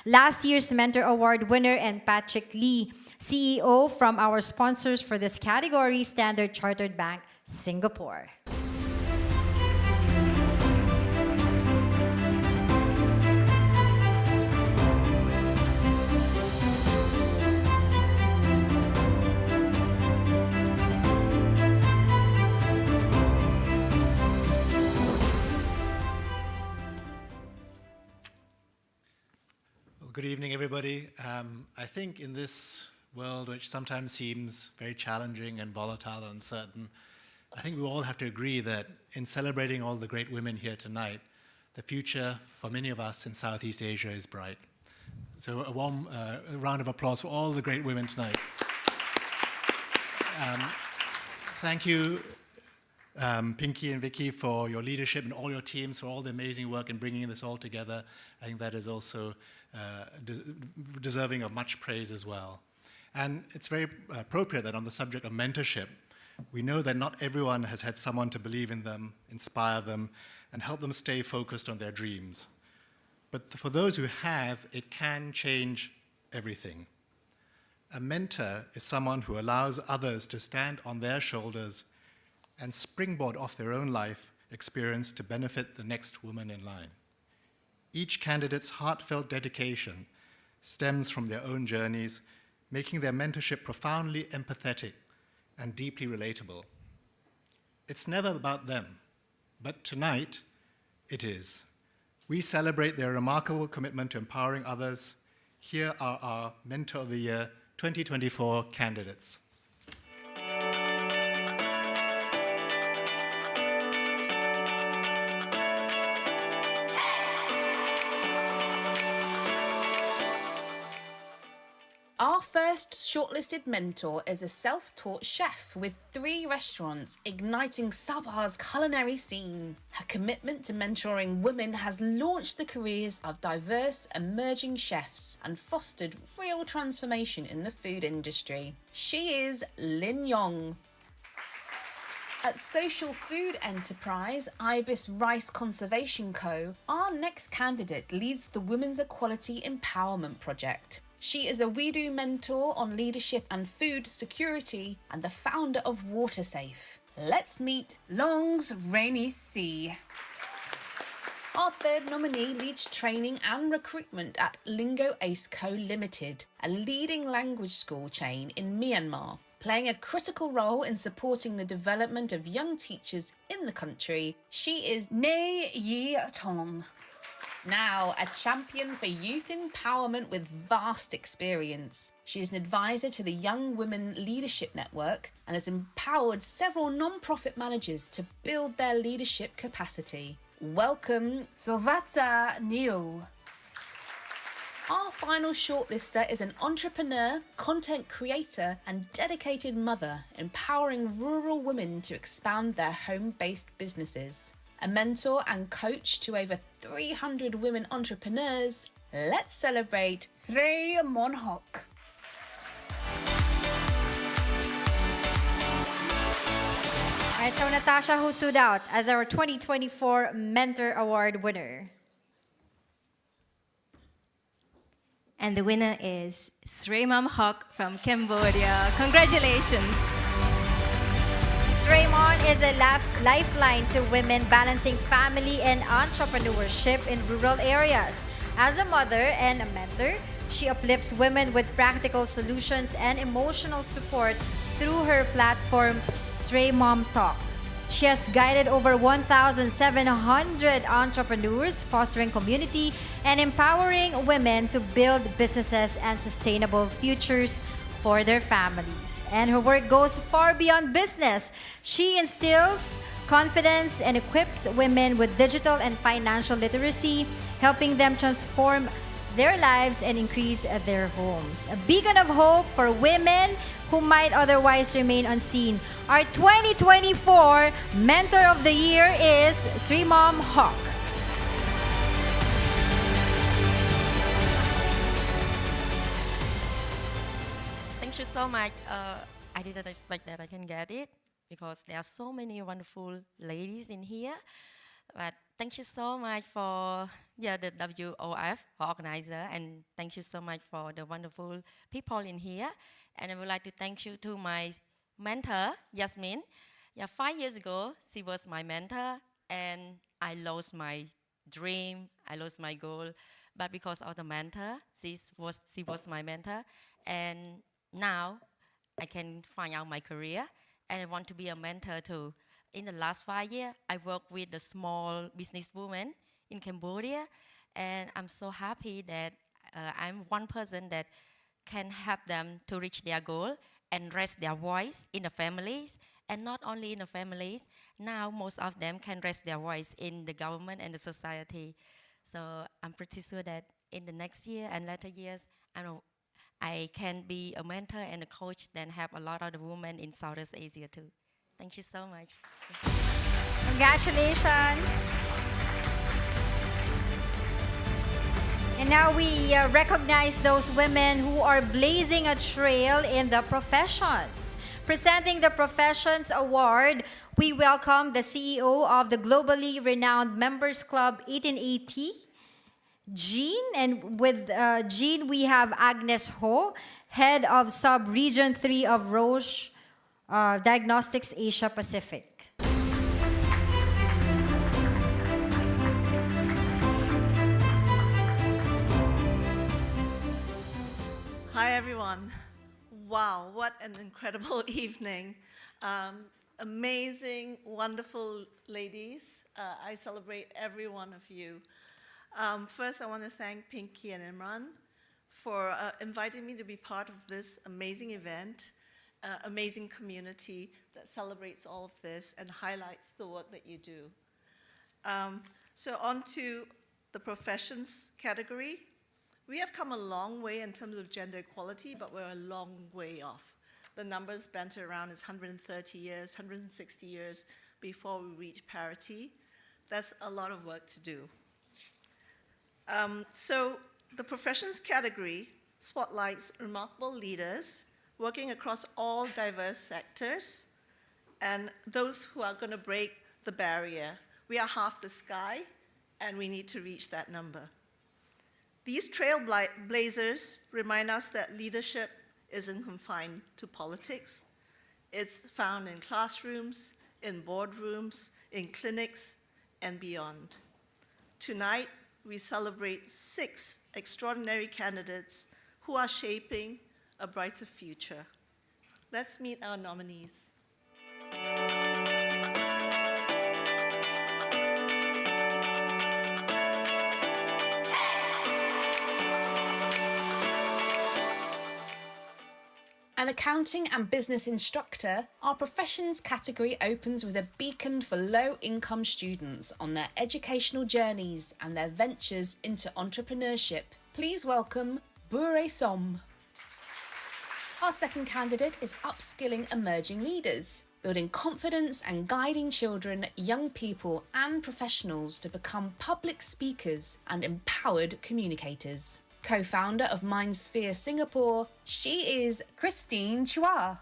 last year's Mentor Award winner, and Patrick Lee, CEO from our sponsors for this category, Standard Chartered Bank, Singapore. Good evening, everybody. I think in this world, which sometimes seems very challenging and volatile and uncertain, I think we all have to agree that in celebrating all the great women here tonight, the future for many of us in Southeast Asia is bright. So a warm round of applause for all the great women tonight. Thank you, Pinky and Vicky, for your leadership and all your teams, for all the amazing work in bringing this all together. I think that is also deserving of much praise as well. And it's very appropriate that on the subject of mentorship, we know that not everyone has had someone to believe in them, inspire them, and help them stay focused on their dreams. But for those who have, it can change everything. A mentor is someone who allows others to stand on their shoulders and springboard off their own life experience to benefit the next woman in line. Each candidate's heartfelt dedication stems from their own journeys, making their mentorship profoundly empathetic and deeply relatable. It's never about them, but tonight it is. We celebrate their remarkable commitment to empowering others. Here are our Mentor of the Year 2024 candidates. Our first shortlisted mentor is a self-taught chef with 3 restaurants, igniting Sabah's culinary scene. Her commitment to mentoring women has launched the careers of diverse emerging chefs and fostered real transformation in the food industry. She is Lin Yong. At social food enterprise Ibis Rice Conservation Co., our next candidate leads the Women's Equality Empowerment Project. She is a WeDo mentor on leadership and food security and the founder of WaterSafe. Let's meet Long's Rainy Sea. Our third nominee leads training and recruitment at Lingo Ace Co Limited, a leading language school chain in Myanmar, playing a critical role in supporting the development of young teachers in the country. She is Ne Yi Tong. Now, a champion for youth empowerment with vast experience. She is an advisor to the Young Women Leadership Network and has empowered several non-profit managers to build their leadership capacity. Welcome, Sovata Neo. Our final shortlister is an entrepreneur, content creator, and dedicated mother, empowering rural women to expand their home-based businesses. A mentor and coach to over 300 women entrepreneurs, let's celebrate Three Monhok. All right, so Natasha, who stood out as our 2024 Mentor Award winner? And the winner is Sreimam Hok from Cambodia. Congratulations. Sreimon is a lifeline to women balancing family and entrepreneurship in rural areas. As a mother and a mentor, she uplifts women with practical solutions and emotional support through her platform, Sreimom Talk. She has guided over 1,700 entrepreneurs, fostering community and empowering women to build businesses and sustainable futures for their families. And her work goes far beyond business. She instills confidence and equips women with digital and financial literacy, helping them transform their lives and increase their homes. A beacon of hope for women who might otherwise remain unseen. Our 2024 Mentor of the Year is Sreimom Hok. Thank you so much. I didn't expect that I can get it because there are so many wonderful ladies in here. But thank you so much for the WOF organizer, and thank you so much for the wonderful people in here. And I would like to thank you to my mentor, Yasmin. 5 years ago, she was my mentor, and I lost my dream, I lost my goal. But because of the mentor, she was my mentor, and now I can find out my career, and I want to be a mentor too. In the last 5 years, I worked with the small business women in Cambodia, and I'm so happy that I'm one person that can help them to reach their goal and raise their voice in the families, and not only in the families. Now most of them can raise their voice in the government and the society. So I'm pretty sure that in the next year and later years, I can be a mentor and a coach that help a lot of the women in Southeast Asia too. Thank you so much. Congratulations. And now we recognize those women who are blazing a trail in the professions. Presenting the Professions Award, we welcome the CEO of the globally renowned Members Club 1880, Jean. And with Jean, we have Agnes Ho, Head of Sub-Region 3 of Roche Diagnostics Asia Pacific. Hi, everyone. Wow, what an incredible evening. Amazing, wonderful ladies. I celebrate every one of you. First, I want to thank Pinky and Imran for inviting me to be part of this amazing event, amazing community that celebrates all of this and highlights the work that you do. So on to the professions category. We have come a long way in terms of gender equality, but we're a long way off. The numbers banter around is 130 years, 160 years before we reach parity. That's a lot of work to do. So the professions category spotlights remarkable leaders working across all diverse sectors and those who are going to break the barrier. We are half the sky, and we need to reach that number. These trailblazers remind us that leadership isn't confined to politics. It's found in classrooms, in boardrooms, in clinics, and beyond. Tonight, we celebrate 6 extraordinary candidates who are shaping a brighter future. Let's meet our nominees. An accounting and business instructor, our professions category opens with a beacon for low-income students on their educational journeys and their ventures into entrepreneurship. Please welcome Bure Som. Our second candidate is upskilling emerging leaders, building confidence and guiding children, young people and professionals to become public speakers and empowered communicators. Co-founder of MindSphere Singapore, she is Christine Chua.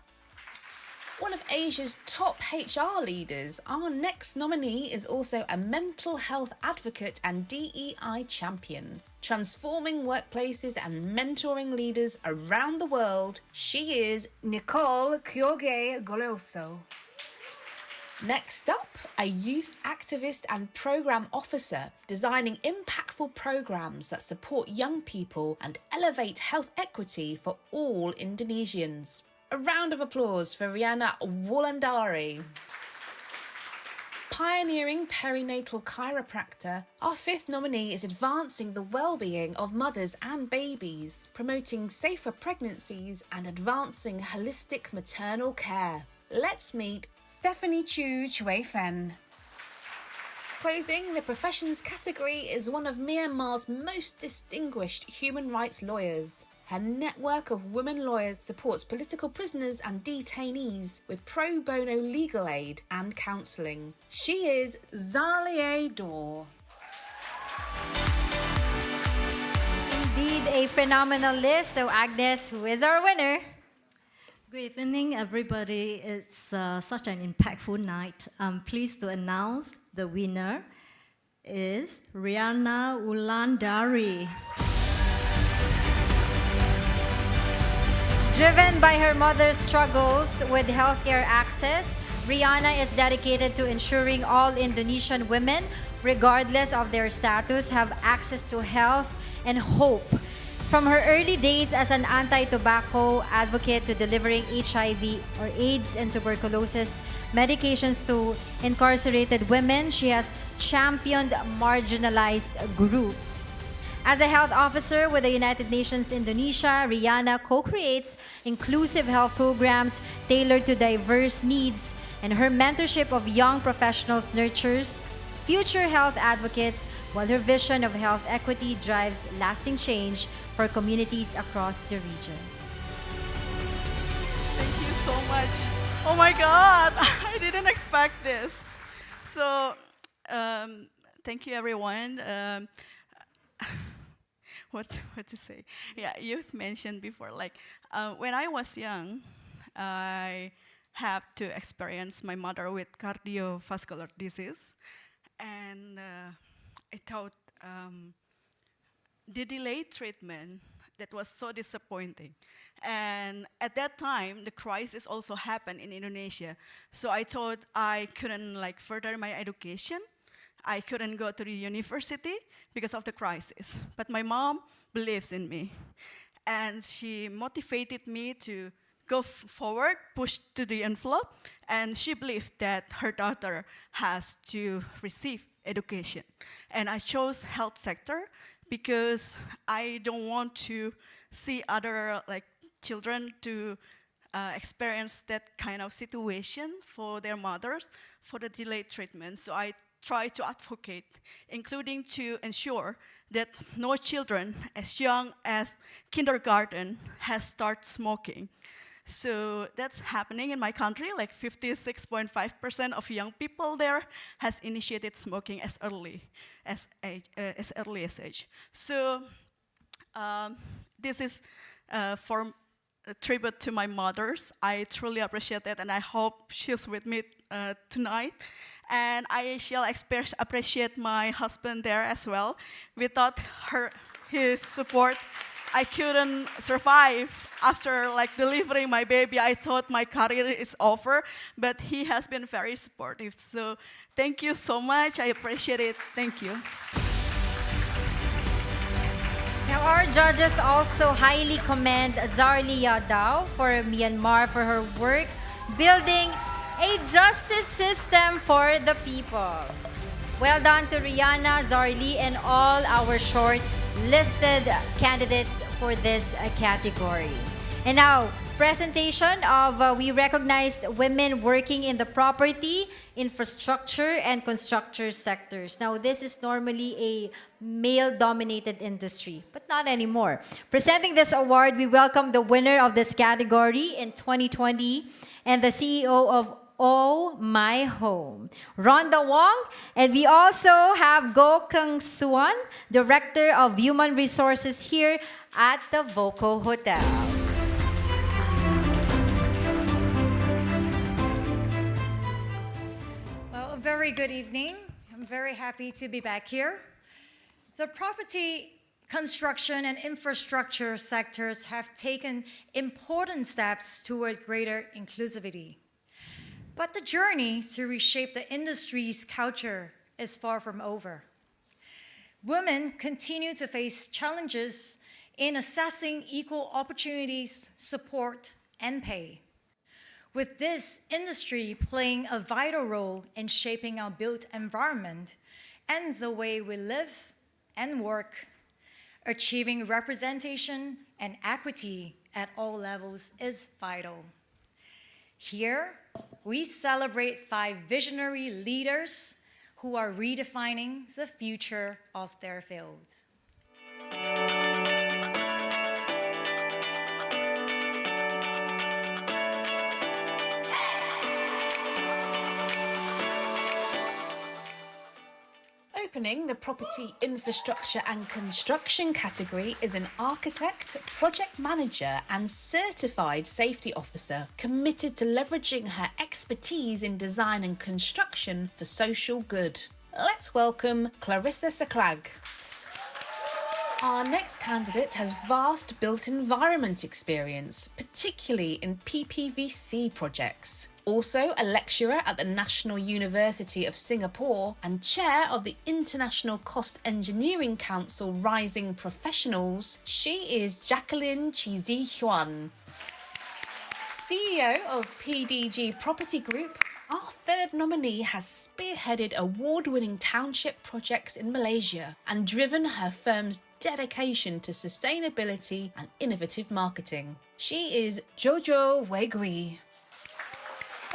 One of Asia's top HR leaders, our next nominee is also a mental health advocate and DEI champion, transforming workplaces and mentoring leaders around the world. She is Nicole Kyoge Goloso. Next up, a youth activist and program officer designing impactful programs that support young people and elevate health equity for all Indonesians. A round of applause for Rihanna Wulandari. Pioneering perinatal chiropractor, our fifth nominee is advancing the well-being of mothers and babies, promoting safer pregnancies and advancing holistic maternal care. Let's meet Stephanie Chu Chui Fen. Closing the professions category is one of Myanmar's most distinguished human rights lawyers. Her network of women lawyers supports political prisoners and detainees with pro bono legal aid and counselling. She is Zalie Dor. Indeed, a phenomenal list. So Agnes, who is our winner? Good evening, everybody. It's such an impactful night. I'm pleased to announce the winner is Rihanna Wulandari. Driven by her mother's struggles with healthcare access, Rihanna is dedicated to ensuring all Indonesian women, regardless of their status, have access to health and hope. From her early days as an anti-tobacco advocate to delivering HIV or AIDS and tuberculosis medications to incarcerated women, she has championed marginalized groups. As a health officer with the United Nations Indonesia, Rihanna co-creates inclusive health programs tailored to diverse needs, and her mentorship of young professionals nurtures future health advocates, while her vision of health equity drives lasting change for communities across the region. Thank you so much. Oh my God, I didn't expect this. So, thank you everyone. What to say? Yeah, you've mentioned before, like when I was young, I have to experience my mother with cardiovascular disease, and I thought the delayed treatment, that was so disappointing. And at that time, the crisis also happened in Indonesia. So I thought I couldn't further my education. I couldn't go to the university because of the crisis. But my mom believes in me. And she motivated me to go forward, push to the envelope. And she believed that her daughter has to receive education. And I chose health sector because I don't want to see other children to experience that kind of situation for their mothers for the delayed treatment. So I try to advocate, including to ensure that no children as young as kindergarten has started smoking. So that's happening in my country, like 56.5% of young people there has initiated smoking as early as age. So this is for a tribute to my mothers. I truly appreciate that, and I hope she's with me tonight. And I shall appreciate my husband there as well. Without his support, I couldn't survive. After delivering my baby, I thought my career is over, but he has been very supportive. So thank you so much. I appreciate it. Thank you. Now, our judges also highly commend Zarli Yadaw for Myanmar for her work building a justice system for the people. Well done to Rihanna, Zarli, and all our short-listed candidates for this category. And now, presentation of we recognized women working in the property, infrastructure, and construction sectors. Now, this is normally a male-dominated industry, but not anymore. Presenting this award, we welcome the winner of this category in 2020 and the CEO of Oh My Home, Rhonda Wong. And we also have Go Kung Suan, Director of Human Resources here at the Voco Hotel. Well, a very good evening. I'm very happy to be back here. The property, construction, and infrastructure sectors have taken important steps toward greater inclusivity. But the journey to reshape the industry's culture is far from over. Women continue to face challenges in assessing equal opportunities, support, and pay. With this industry playing a vital role in shaping our built environment and the way we live and work, achieving representation and equity at all levels is vital. Here, we celebrate 5 visionary leaders who are redefining the future of their field. Opening the property, infrastructure and construction category is an architect, project manager and certified safety officer committed to leveraging her expertise in design and construction for social good. Let's welcome Clarissa Saklag. Our next candidate has vast built environment experience, particularly in PPVC projects. Also a lecturer at the National University of Singapore and chair of the International Cost Engineering Council Rising Professionals, she is Jacqueline Chizi Huan. CEO of PDG Property Group, our third nominee has spearheaded award-winning township projects in Malaysia and driven her firm's dedication to sustainability and innovative marketing. She is Jojo Weigui.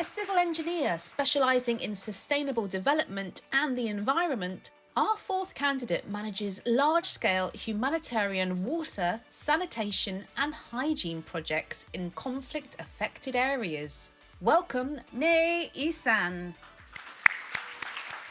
A civil engineer specialising in sustainable development and the environment, our fourth candidate manages large-scale humanitarian water, sanitation and hygiene projects in conflict-affected areas. Welcome, Ne Isan.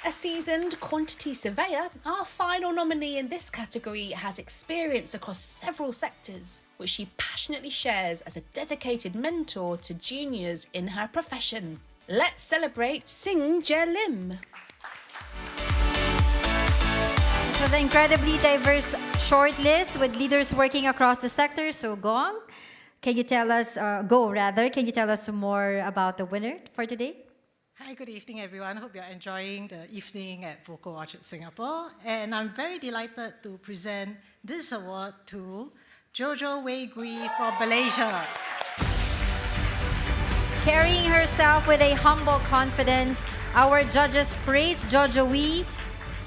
A seasoned quantity surveyor, our final nominee in this category has experience across several sectors, which she passionately shares as a dedicated mentor to juniors in her profession. Let's celebrate Sing Je Lim. So the incredibly diverse shortlist with leaders working across the sector. So Gong, can you tell us, can you tell us more about the winner for today? Hi, good evening, everyone. Hope you're enjoying the evening at Voco Orchard, Singapore. And I'm very delighted to present this award to Jojo Weigui for Malaysia. Carrying herself with a humble confidence, our judges praise Jojo Wee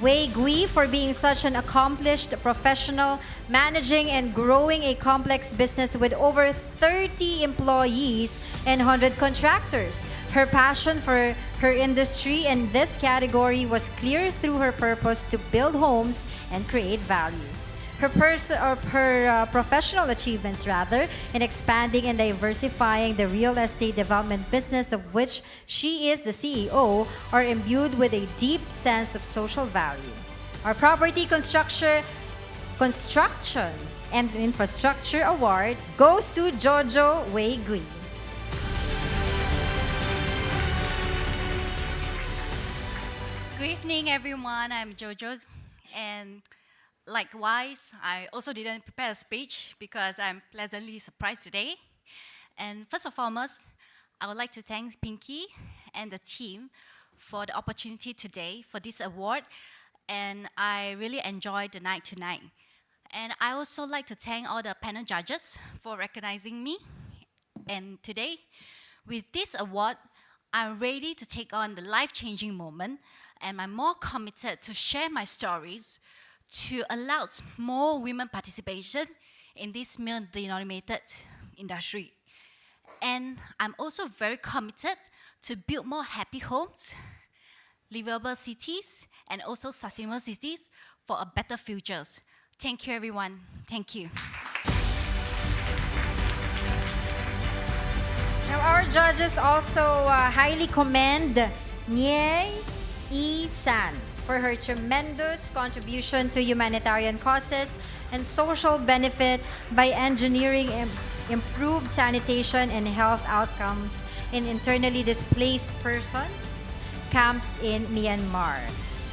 Wei Gui for being such an accomplished professional, managing and growing a complex business with over 30 employees and 100 contractors. Her passion for her industry and this category was clear through her purpose to build homes and create value. Her professional achievements, rather, in expanding and diversifying the real estate development business of which she is the CEO, are imbued with a deep sense of social value. Our Property Construction and Infrastructure Award goes to Jojo Wei Gui. Good evening, everyone. I'm Jojo, and likewise, I also didn't prepare a speech because I'm pleasantly surprised today. And first and foremost, I would like to thank Pinky and the team for the opportunity today for this award. And I really enjoyed the night tonight. And I also like to thank all the panel judges for recognizing me. And today, with this award, I'm ready to take on the life-changing moment, and I'm more committed to share my stories to allow more women participation in this male-dominated industry. And I'm also very committed to build more happy homes, livable cities, and also sustainable cities for a better future. Thank you, everyone. Thank you. Now, our judges also highly commend Nye Yi-san for her tremendous contribution to humanitarian causes and social benefit by engineering improved sanitation and health outcomes in internally displaced persons camps in Myanmar.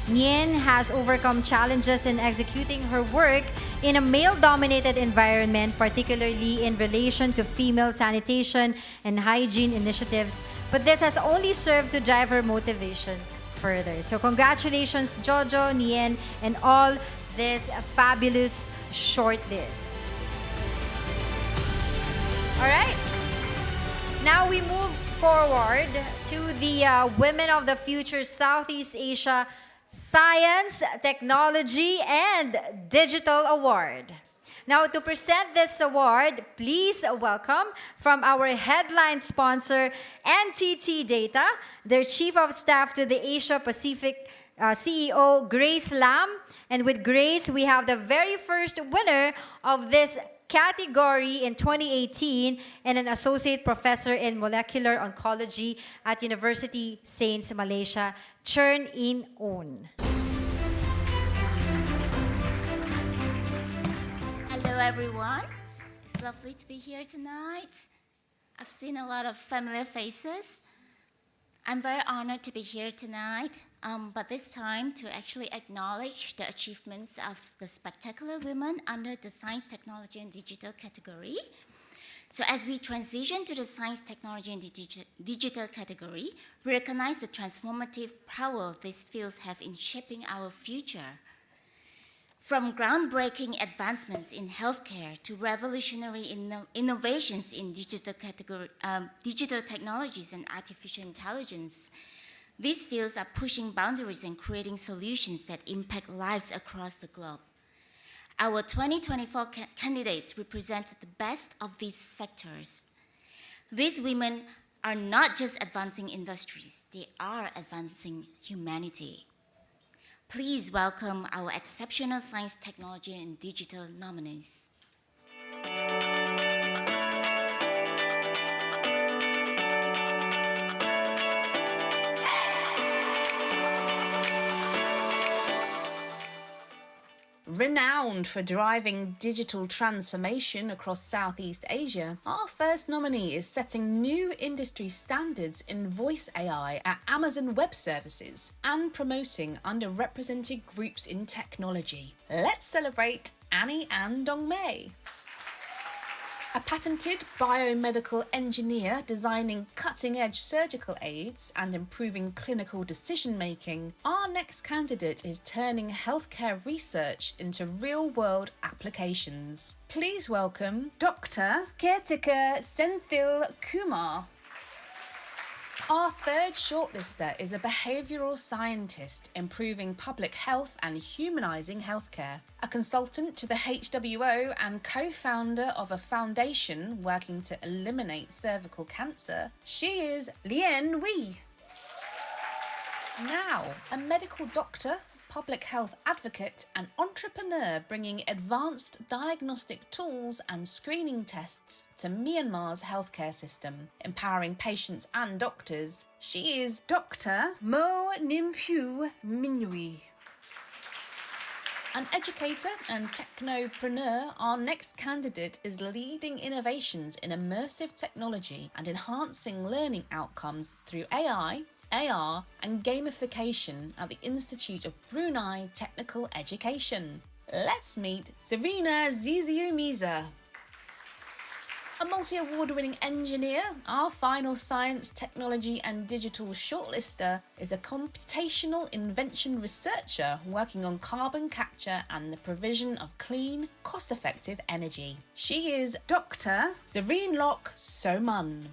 Nien has overcome challenges in executing her work in a male-dominated environment, particularly in relation to female sanitation and hygiene initiatives, but this has only served to drive her motivation further. So congratulations, Jojo, Nien, and all this fabulous shortlist. All right. Now we move forward to the Women of the Future Southeast Asia Science, Technology, and Digital Award. Now, to present this award, please welcome from our headline sponsor, NTT Data, their Chief of Staff to the Asia Pacific CEO, Grace Lam. And with Grace, we have the very first winner of this category in 2018 and an associate professor in molecular oncology at University Sains Malaysia, Chern In On. Hello everyone, it's lovely to be here tonight. I've seen a lot of familiar faces. I'm very honored to be here tonight, but this time to actually acknowledge the achievements of the spectacular women under the Science, Technology and Digital category. So as we transition to the Science, Technology and Digital category, we recognize the transformative power these fields have in shaping our future. From groundbreaking advancements in healthcare to revolutionary innovations in digital technologies and artificial intelligence, these fields are pushing boundaries and creating solutions that impact lives across the globe. Our 2024 candidates represent the best of these sectors. These women are not just advancing industries, they are advancing humanity. Please welcome our exceptional Science, Technology and Digital nominees. Renowned for driving digital transformation across Southeast Asia, our first nominee is setting new industry standards in voice AI at Amazon Web Services and promoting underrepresented groups in technology. Let's celebrate Annie Ann Dongmei. A patented biomedical engineer designing cutting-edge surgical aids and improving clinical decision-making, our next candidate is turning healthcare research into real-world applications. Please welcome Dr. Kirtika Senthil Kumar. Our third shortlister is a behavioural scientist improving public health and humanising healthcare, a consultant to the HWO and co-founder of a foundation working to eliminate cervical cancer. She is Lien Wei. Now, a medical doctor, public health advocate and entrepreneur bringing advanced diagnostic tools and screening tests to Myanmar's healthcare system, empowering patients and doctors. She is Dr. Mo Nimphu Minui. An educator and technopreneur, our next candidate is leading innovations in immersive technology and enhancing learning outcomes through AI, AR and gamification at the Institute of Brunei Technical Education. Let's meet Serena Ziziumiza. A multi-award winning engineer, our final science, technology and digital shortlister is a computational invention researcher working on carbon capture and the provision of clean, cost-effective energy. She is Dr. Serene Lok Soman.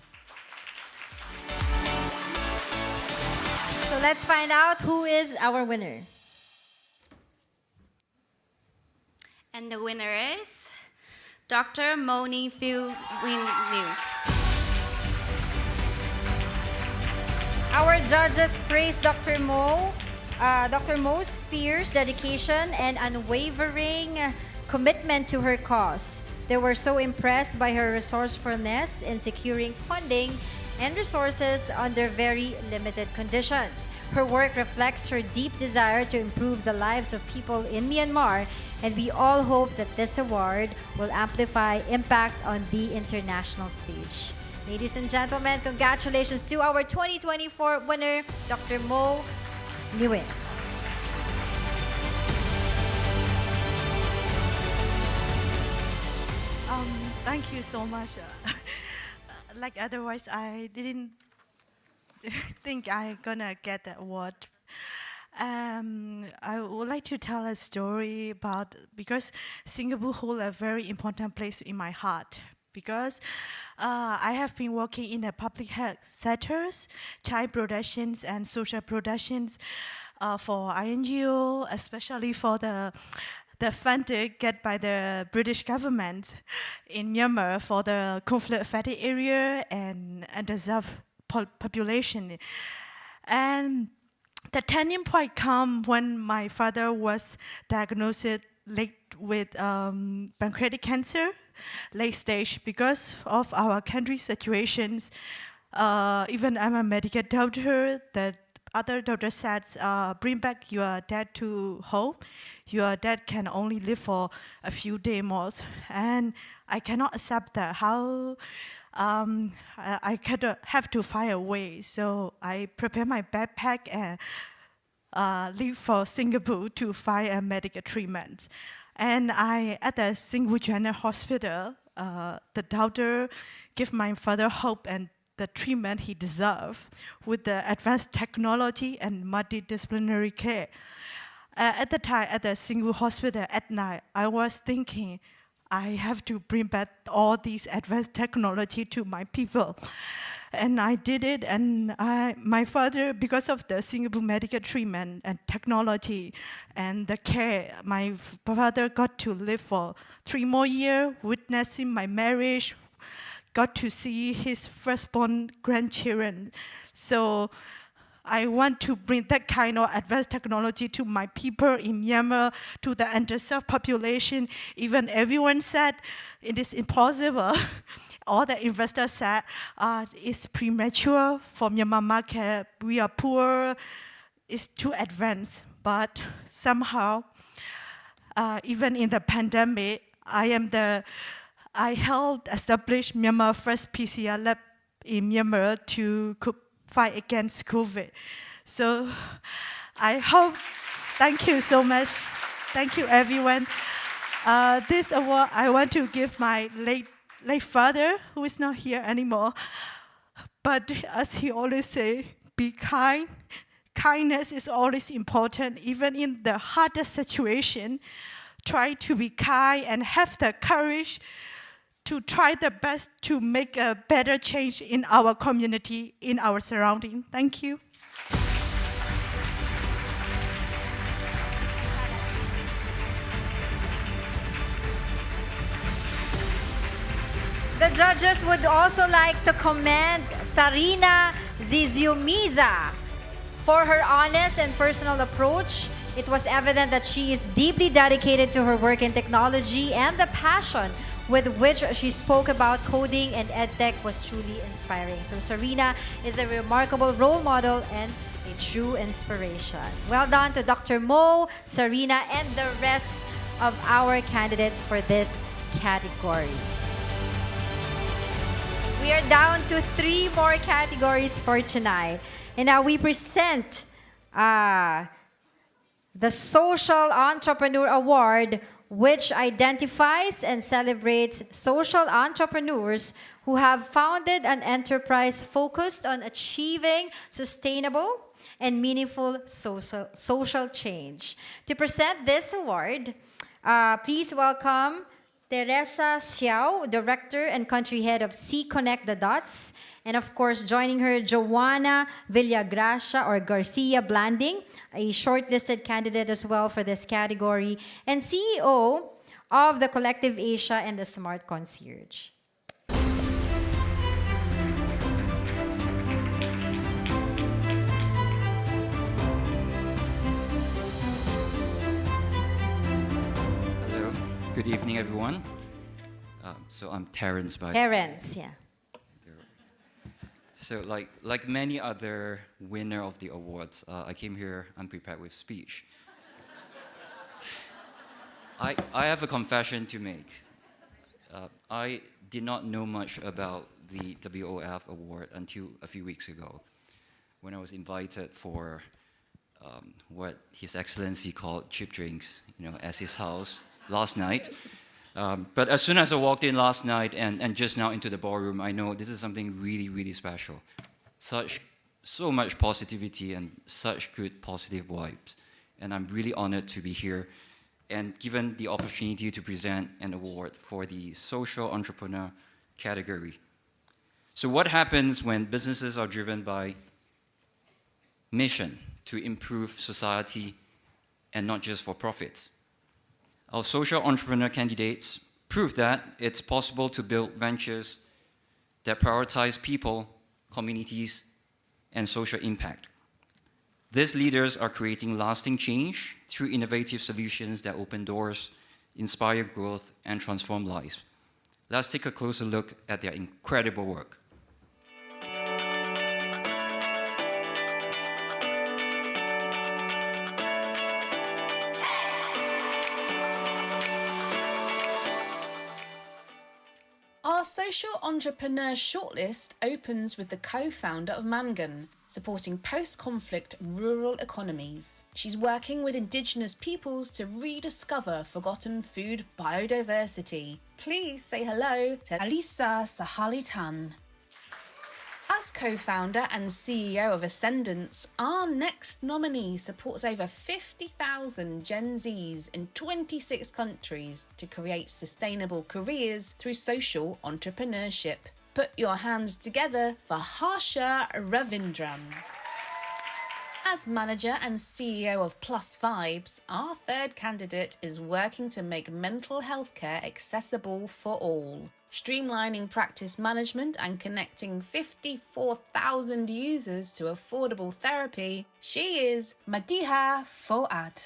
So let's find out who is our winner. And the winner is Dr. Moni Phiu Win Liu. Our judges praise Dr. Mo, Dr. Mo's fierce dedication and unwavering commitment to her cause. They were so impressed by her resourcefulness in securing funding and resources under very limited conditions. Her work reflects her deep desire to improve the lives of people in Myanmar, and we all hope that this award will amplify impact on the international stage. Ladies and gentlemen, congratulations to our 2024 winner, Dr. Mo Nguyen. Thank you so much. Like otherwise, I didn't think I'm gonna get the award. I would like to tell a story about because Singapore holds a very important place in my heart. Because I have been working in the public health sectors, child protections and social protections for INGO, especially for the funding get by the British government in Myanmar for the conflict-affected area and underserved population. And the turning point came when my father was diagnosed late with pancreatic cancer, late stage, because of our country situations. Even I'm a medical doctor, the other doctor said, bring back your dad to home. Your dad can only live for a few days more. And I cannot accept that. How I have to find a way. So I prepare my backpack and leave for Singapore to find a medical treatment. And at the Singapore General Hospital, the doctor gave my father hope and the treatment he deserved with the advanced technology and multidisciplinary care. At the time, at the Singapore Hospital at night, I was thinking, I have to bring back all these advanced technology to my people. And I did it, and my father, because of the Singapore medical treatment and technology and the care, my father got to live for 3 more years, witnessing my marriage, got to see his firstborn grandchildren. So I want to bring that kind of advanced technology to my people in Myanmar, to the underserved population. Even everyone said it is impossible. All the investors said it's premature for Myanmar market. We are poor. It's too advanced. But somehow, even in the pandemic, I helped establish Myanmar first PCR lab in Myanmar to fight against COVID. So I hope, thank you so much. Thank you, everyone. This award I want to give my late father, who is not here anymore. But as he always say, be kind. Kindness is always important, even in the hardest situation. Try to be kind and have the courage to try their best to make a better change in our community, in our surrounding. Thank you. The judges would also like to commend Sarina Ziziumiza for her honest and personal approach. It was evident that she is deeply dedicated to her work in technology, and the passion with which she spoke about coding and edtech was truly inspiring. So Sarina is a remarkable role model and a true inspiration. Well done to Dr. Mo, Sarina, and the rest of our candidates for this category. We are down to 3 more categories for tonight. And now we present the Social Entrepreneur Award, which identifies and celebrates social entrepreneurs who have founded an enterprise focused on achieving sustainable and meaningful social change. To present this award, please welcome Teresa Xiao, Director and Country Head of C Connect the Dots. And of course, joining her, Joanna Villagracia or Garcia Blanding, a shortlisted candidate as well for this category, and CEO of the Collective Asia and the Smart Concierge. Hello, good evening, everyone. So I'm Terrence. Terrence, yeah. So like many other winner of the awards, I came here unprepared with speech. I have a confession to make. I did not know much about the WOF award until a few weeks ago, when I was invited for what His Excellency called cheap drinks, at his house last night. But as soon as I walked in last night and just now into the ballroom, I know this is something really, really special. So much positivity and such good positive vibes. And I'm really honored to be here and given the opportunity to present an award for the social entrepreneur category. So what happens when businesses are driven by mission to improve society and not just for profits? Our social entrepreneur candidates prove that it's possible to build ventures that prioritize people, communities, and social impact. These leaders are creating lasting change through innovative solutions that open doors, inspire growth, and transform lives. Let's take a closer look at their incredible work. Our social entrepreneur shortlist opens with the co-founder of Mangan, supporting post-conflict rural economies. She's working with indigenous peoples to rediscover forgotten food biodiversity. Please say hello to Alisa Sahalitan. As co-founder and CEO of Ascendance, our next nominee supports over 50,000 Gen Zs in 26 countries to create sustainable careers through social entrepreneurship. Put your hands together for Harsha Ravindran. As manager and CEO of Plus Vibes, our third candidate is working to make mental health care accessible for all, streamlining practice management and connecting 54,000 users to affordable therapy. She is Madiha Foad.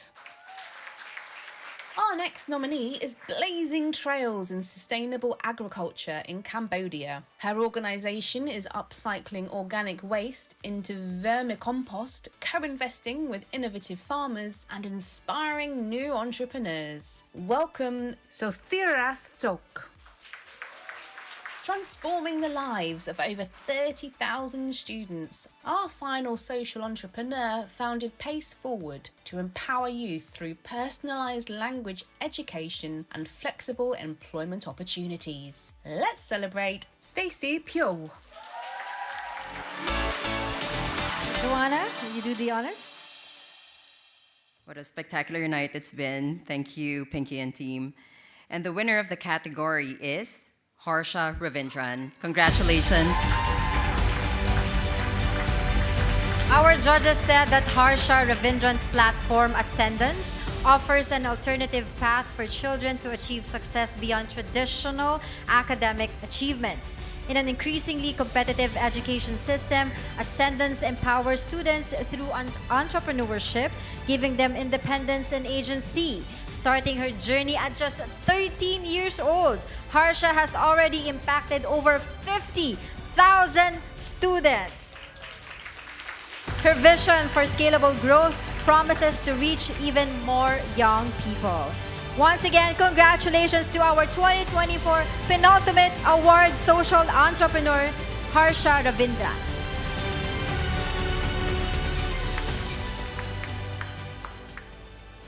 Our next nominee is Blazing Trails in Sustainable Agriculture in Cambodia. Her organisation is upcycling organic waste into vermicompost, co-investing with innovative farmers and inspiring new entrepreneurs. Welcome, Sothiras Tsok. Transforming the lives of over 30,000 students, our final social entrepreneur founded Pace Forward to empower youth through personalised language education and flexible employment opportunities. Let's celebrate Stacey Pyo. Joanna, will you do the honors? What a spectacular night it's been. Thank you, Pinky and team. And the winner of the category is Harsha Ravindran. Congratulations. Our judges said that Harsha Ravindran's platform, Ascendance, offers an alternative path for children to achieve success beyond traditional academic achievements. In an increasingly competitive education system, Ascendance empowers students through entrepreneurship, giving them independence and agency. Starting her journey at just 13 years old, Harsha has already impacted over 50,000 students. Her vision for scalable growth promises to reach even more young people. Once again, congratulations to our 2024 penultimate award social entrepreneur, Harsha Ravindran.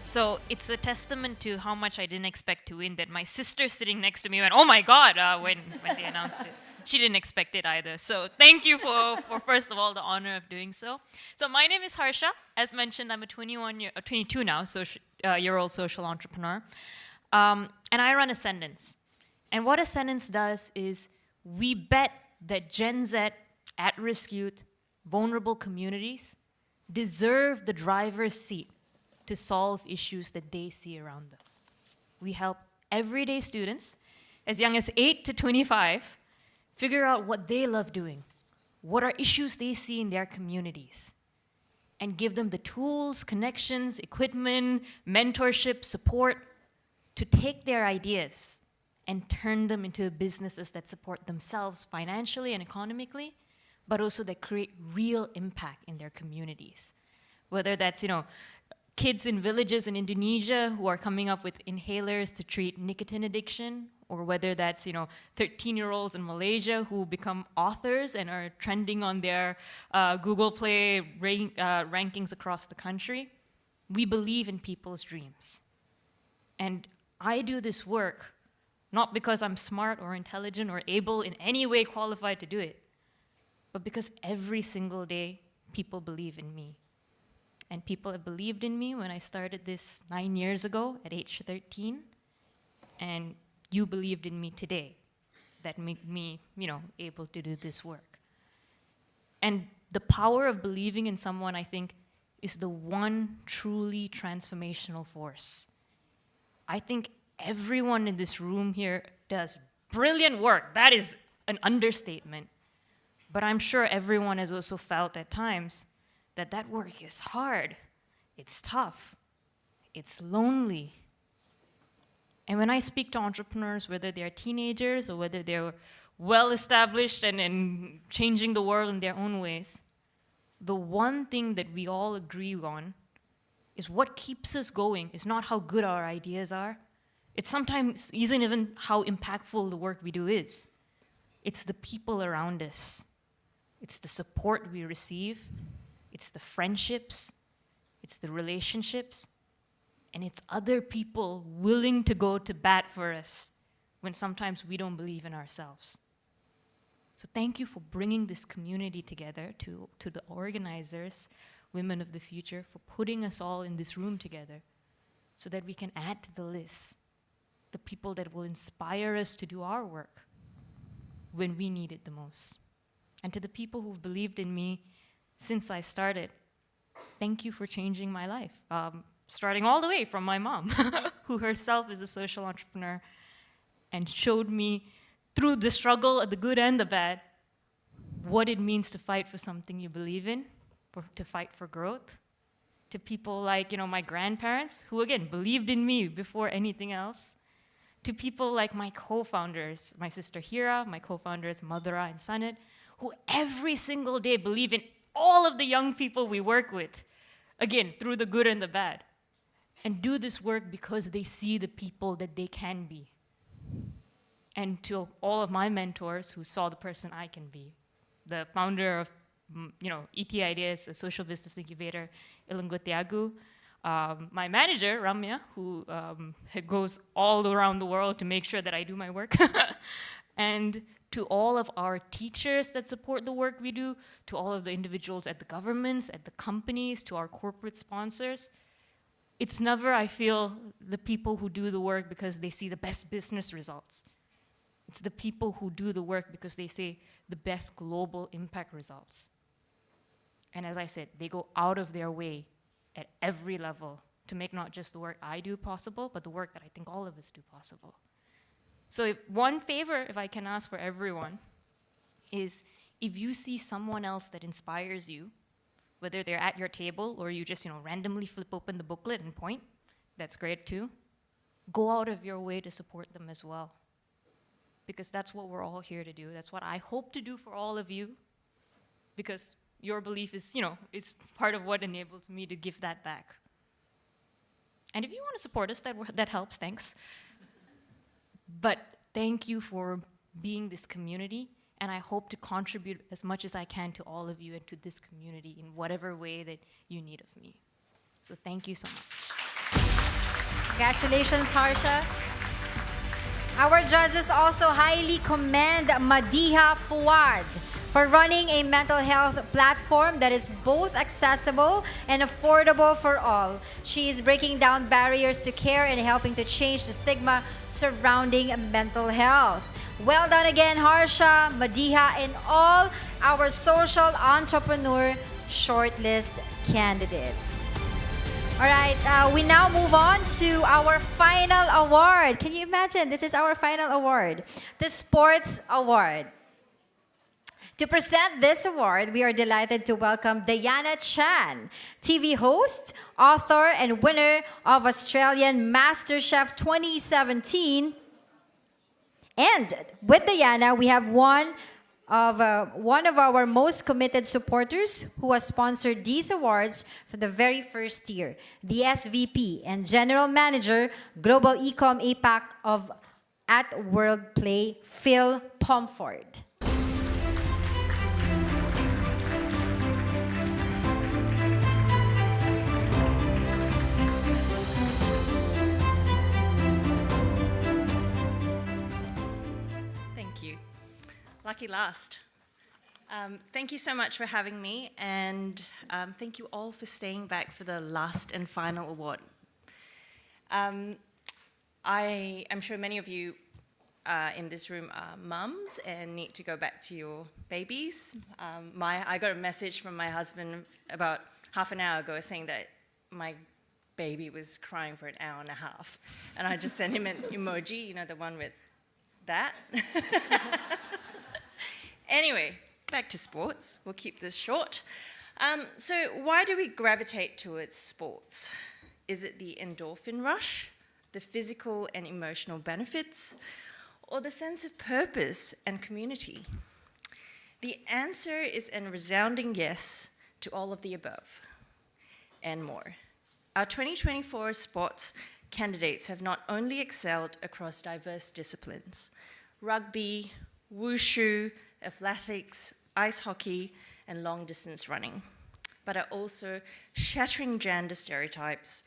So it's a testament to how much I didn't expect to win that my sister sitting next to me went, "Oh my God," when they announced it. She didn't expect it either. So thank you for first of all, the honor of doing so. So my name is Harsha. As mentioned, I'm a 22 now, year-old social entrepreneur. And I run Ascendance. And what Ascendance does is we bet that Gen Z, at-risk youth, vulnerable communities deserve the driver's seat to solve issues that they see around them. We help everyday students, as young as 8 to 25, figure out what they love doing, what are issues they see in their communities, and give them the tools, connections, equipment, mentorship, support to take their ideas and turn them into businesses that support themselves financially and economically, but also that create real impact in their communities. Whether that's, kids in villages in Indonesia who are coming up with inhalers to treat nicotine addiction, or whether that's 13-year-olds in Malaysia who become authors and are trending on their Google Play rankings across the country. We believe in people's dreams. And I do this work not because I'm smart or intelligent or able in any way qualified to do it, but because every single day people believe in me. And people have believed in me when I started this 9 years ago at age 13. And you believed in me today. That made me, able to do this work. And the power of believing in someone, I think, is the one truly transformational force. I think everyone in this room here does brilliant work. That is an understatement. But I'm sure everyone has also felt at times that work is hard, it's tough, it's lonely. And when I speak to entrepreneurs, whether they're teenagers or whether they're well-established and changing the world in their own ways, the one thing that we all agree on is what keeps us going is not how good our ideas are. It sometimes isn't even how impactful the work we do is. It's the people around us. It's the support we receive. It's the friendships, it's the relationships, and it's other people willing to go to bat for us when sometimes we don't believe in ourselves. So thank you for bringing this community together, to the organizers, Women of the Future, for putting us all in this room together so that we can add to the list the people that will inspire us to do our work when we need it the most. And to the people who've believed in me since I started, thank you for changing my life. Starting all the way from my mom, who herself is a social entrepreneur, and showed me through the struggle, the good and the bad, what it means to fight for something you believe in, to fight for growth. To people like, my grandparents, who again believed in me before anything else. To people like my co-founders, my sister Hira, my co-founders Madhura and Sanit, who every single day believe in all of the young people we work with, again, through the good and the bad, and do this work because they see the people that they can be. And to all of my mentors who saw the person I can be, the founder of, ET Ideas, a social business incubator, Ilunggo Tiagu, my manager, Ramya, who goes all around the world to make sure that I do my work, and to all of our teachers that support the work we do, to all of the individuals at the governments, at the companies, to our corporate sponsors. It's never, I feel, the people who do the work because they see the best business results. It's the people who do the work because they say the best global impact results. And as I said, they go out of their way at every level to make not just the work I do possible, but the work that I think all of us do possible. So one favor, if I can ask for everyone, is if you see someone else that inspires you, whether they're at your table or you just randomly flip open the booklet and point, that's great too. Go out of your way to support them as well. Because that's what we're all here to do. That's what I hope to do for all of you. Because your belief is, is part of what enables me to give that back. And if you want to support us, that helps, thanks. But thank you for being this community, and I hope to contribute as much as I can to all of you and to this community in whatever way that you need of me. So thank you so much. Congratulations, Harsha. Our judges also highly commend Madiha Fuad for running a mental health platform that is both accessible and affordable for all. She is breaking down barriers to care and helping to change the stigma surrounding mental health. Well done again, Harsha, Madiha, and all our social entrepreneur shortlist candidates. All right, we now move on to our final award. Can you imagine? This is our final award, the Sports Award. To present this award, we are delighted to welcome Diana Chan, TV host, author, and winner of Australian MasterChef 2017. And with Diana, we have one of our most committed supporters who has sponsored these awards for the very first year, the SVP and General Manager, Global Ecom APAC of at WorldPlay, Phil Pomford. Thank you. Lucky last. Thank you so much for having me, and thank you all for staying back for the last and final award. I am sure many of you in this room are mums and need to go back to your babies. I got a message from my husband about half an hour ago saying that my baby was crying for an hour and a half, and I just sent him an emoji, the one with that. Anyway, back to sports. We'll keep this short. So why do we gravitate towards sports? Is it the endorphin rush, the physical and emotional benefits, or the sense of purpose and community? The answer is a resounding yes to all of the above and more. Our 2024 sports candidates have not only excelled across diverse disciplines, rugby, wushu, athletics, ice hockey, and long-distance running, but are also shattering gender stereotypes,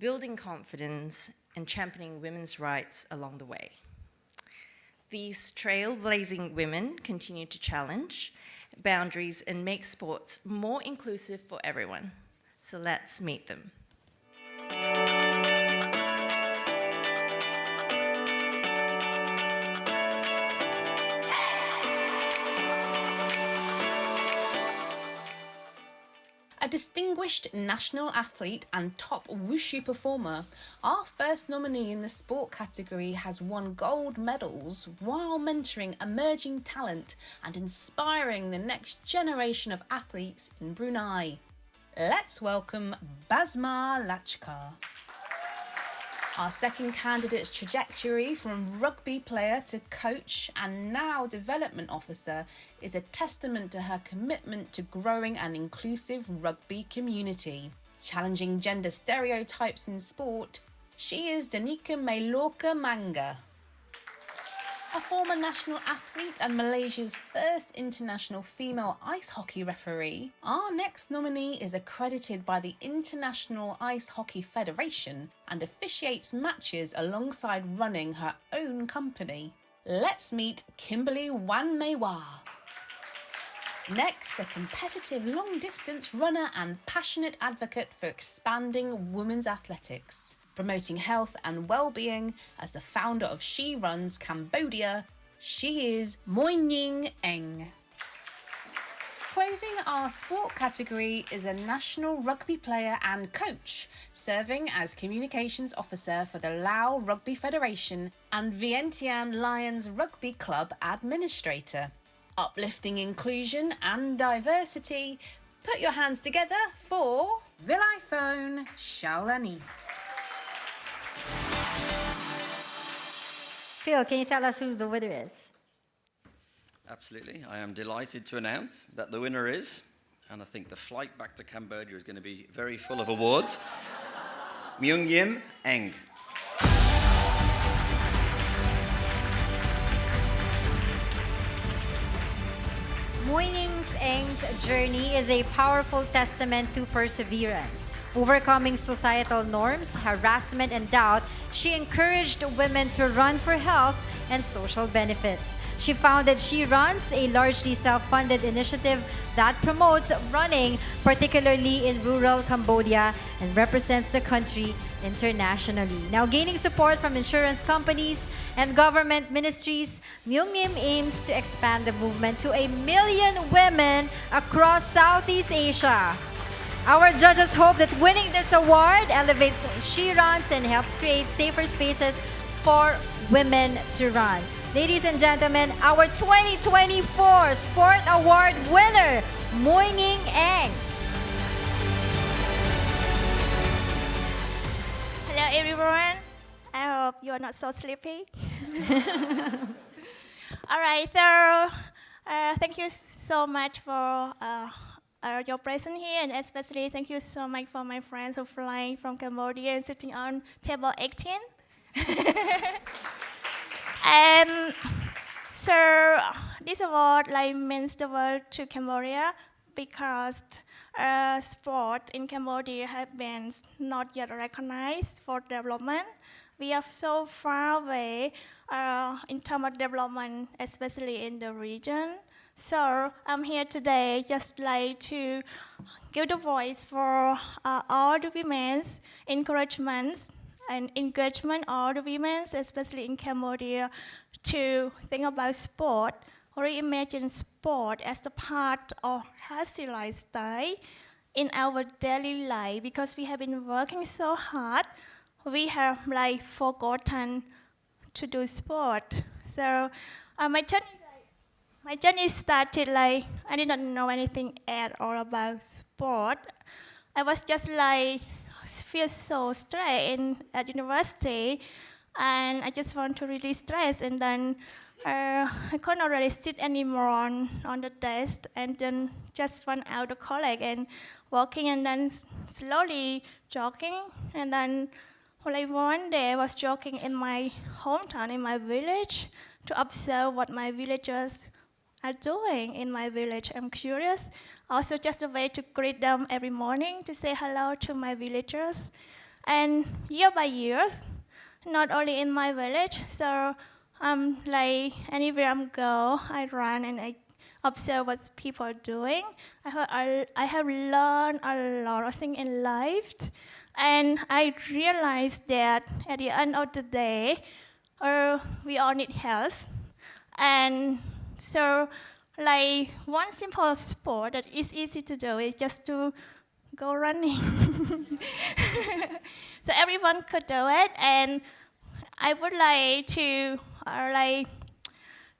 building confidence, and championing women's rights along the way. These trailblazing women continue to challenge boundaries and make sports more inclusive for everyone. So let's meet them. A distinguished national athlete and top wushu performer, our first nominee in the sport category has won gold medals while mentoring emerging talent and inspiring the next generation of athletes in Brunei. Let's welcome Basma Lachkar. Our second candidate's trajectory from rugby player to coach and now development officer is a testament to her commitment to growing an inclusive rugby community. Challenging gender stereotypes in sport, she is Danica Mailoka Manga. A former national athlete and Malaysia's first international female ice hockey referee, our next nominee is accredited by the International Ice Hockey Federation and officiates matches alongside running her own company. Let's meet Kimberly Wanmewa. Next, a competitive long-distance runner and passionate advocate for expanding women's athletics. Promoting health and well-being as the founder of She Runs Cambodia, She is Moining Eng. Closing our sport category is a national rugby player and coach, serving as communications officer for the Lao Rugby Federation and Vientiane Lions Rugby Club administrator. Uplifting inclusion and diversity, put your hands together for Villaphone Shaolanith. Phil, can you tell us who the winner is? Absolutely. I am delighted to announce that the winner is, and I think the flight back to Cambodia is going to be very full of awards, Myung Yim Eng. Moining Eng's journey is a powerful testament to perseverance. Overcoming societal norms, harassment, and doubt, she encouraged women to run for health and social benefits. She founded She Runs, a largely self-funded initiative that promotes running, particularly in rural Cambodia, and represents the country internationally. Now, gaining support from insurance companies and government ministries, Myung Nim aims to expand the movement to 1 million women across Southeast Asia. Our judges hope that winning this award elevates She Runs and helps create safer spaces for women to run. Ladies and gentlemen, our 2024 Sport Award winner, Moining Eng. Hello everyone. I hope you are not so sleepy. All right, so thank you so much for your presence here, and especially thank you so much for my friends who are flying from Cambodia and sitting on table 18. And so this award means the world to Cambodia because sport in Cambodia has been not yet recognized for development. We are so far away in terms of development, especially in the region. So I'm here today just to give the voice for all the women's encouragements and engagement, all the women, especially in Cambodia, to think about sport, reimagine sport as the part of healthy lifestyle in our daily life, because we have been working so hard, we have forgotten to do sport. So my journey started I did not know anything at all about sport. I was just feel so stressed at university, and I just want to release stress, and then I could not really sit anymore on the desk, and then just went out to college and walking, and then slowly jogging, and then one day I was jogging in my hometown, in my village, to observe what my villagers are doing in my village. I'm curious. Also just a way to greet them every morning, to say hello to my villagers. And year by year, not only in my village, so anywhere I go, I run and I observe what people are doing. I have learned a lot of things in life, and I realized that at the end of the day, we all need health. And so one simple sport that is easy to do is just to go running. So everyone could do it, and I would like to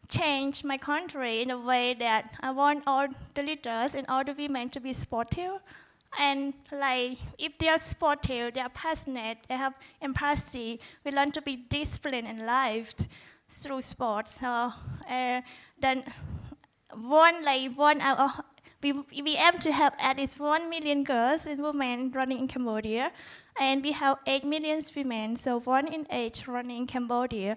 change my country in a way that I want all the leaders and all the women to be sportive. And if they are sportive, they are passionate, they have empathy, we learn to be disciplined in life through sports. So then we aim to have at least 1 million girls and women running in Cambodia, and we have 8 million women, so 1 in 8 running in Cambodia.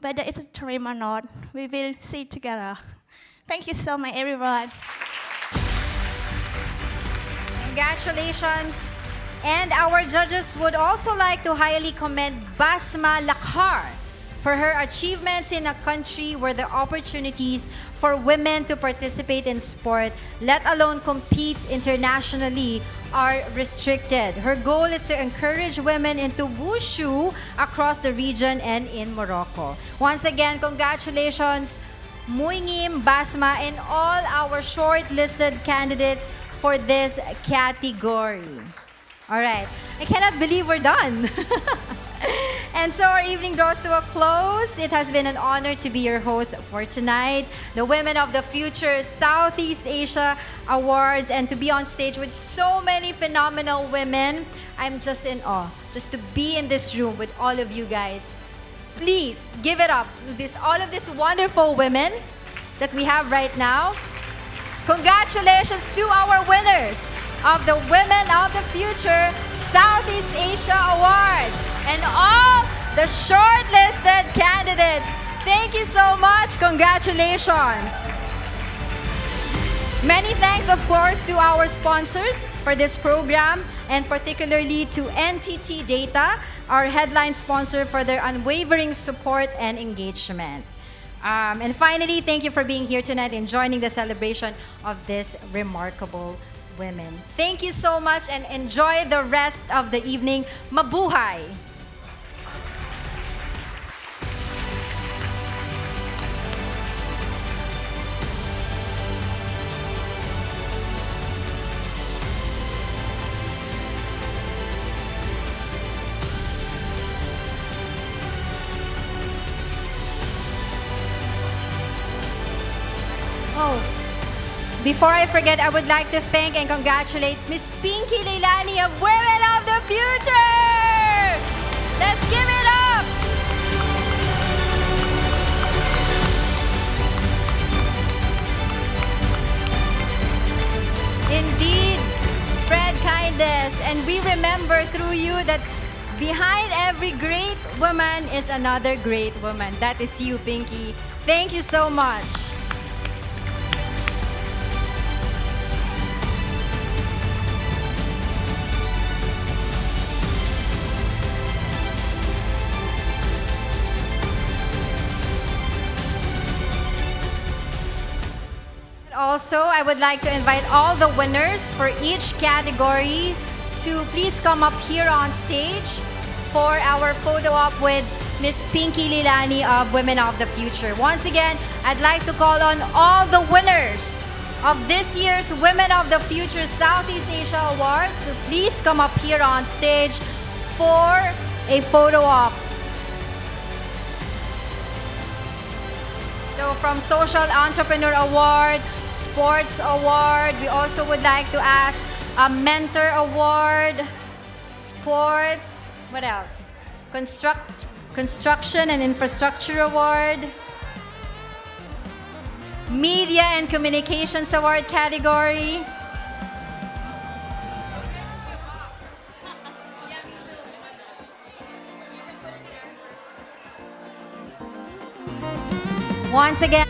Whether it's a dream or not, we will see together. Thank you so much, everyone. Congratulations. And our judges would also like to highly commend Basma Lakhar for her achievements in a country where the opportunities for women to participate in sport, let alone compete internationally, are restricted. Her goal is to encourage women into wushu across the region and in Morocco. Once again, congratulations, Muingim, Basma, and all our shortlisted candidates for this category. All right, I cannot believe we're done. And so our evening draws to a close. It has been an honor to be your host for tonight, the Women of the Future Southeast Asia Awards, and to be on stage with so many phenomenal women. I'm just in awe, just to be in this room with all of you guys. Please give it up to all of these wonderful women that we have right now. Congratulations to our winners of the Women of the Future Southeast Asia Awards and all the shortlisted candidates. Thank you so much. Congratulations. Many thanks, of course, to our sponsors for this program, and particularly to NTT Data, our headline sponsor, for their unwavering support and engagement. And finally, thank you for being here tonight and joining the celebration of this remarkable women. Thank you so much and enjoy the rest of the evening. Mabuhay! Oh, before I forget, I would like to thank and congratulate Miss Pinky Leilani of Women of the Future! Let's give it up! Indeed, spread kindness, and we remember through you that behind every great woman is another great woman. That is you, Pinky. Thank you so much. Also, I would like to invite all the winners for each category to please come up here on stage for our photo op with Miss Pinky Leilani of Women of the Future. Once again, I'd like to call on all the winners of this year's Women of the Future Southeast Asia Awards to please come up here on stage for a photo op. So from Social Entrepreneur Award, Sports Award, we also would like to ask a Mentor Award, Sports, what else? Construction and Infrastructure Award, Media and Communications Award category, once again,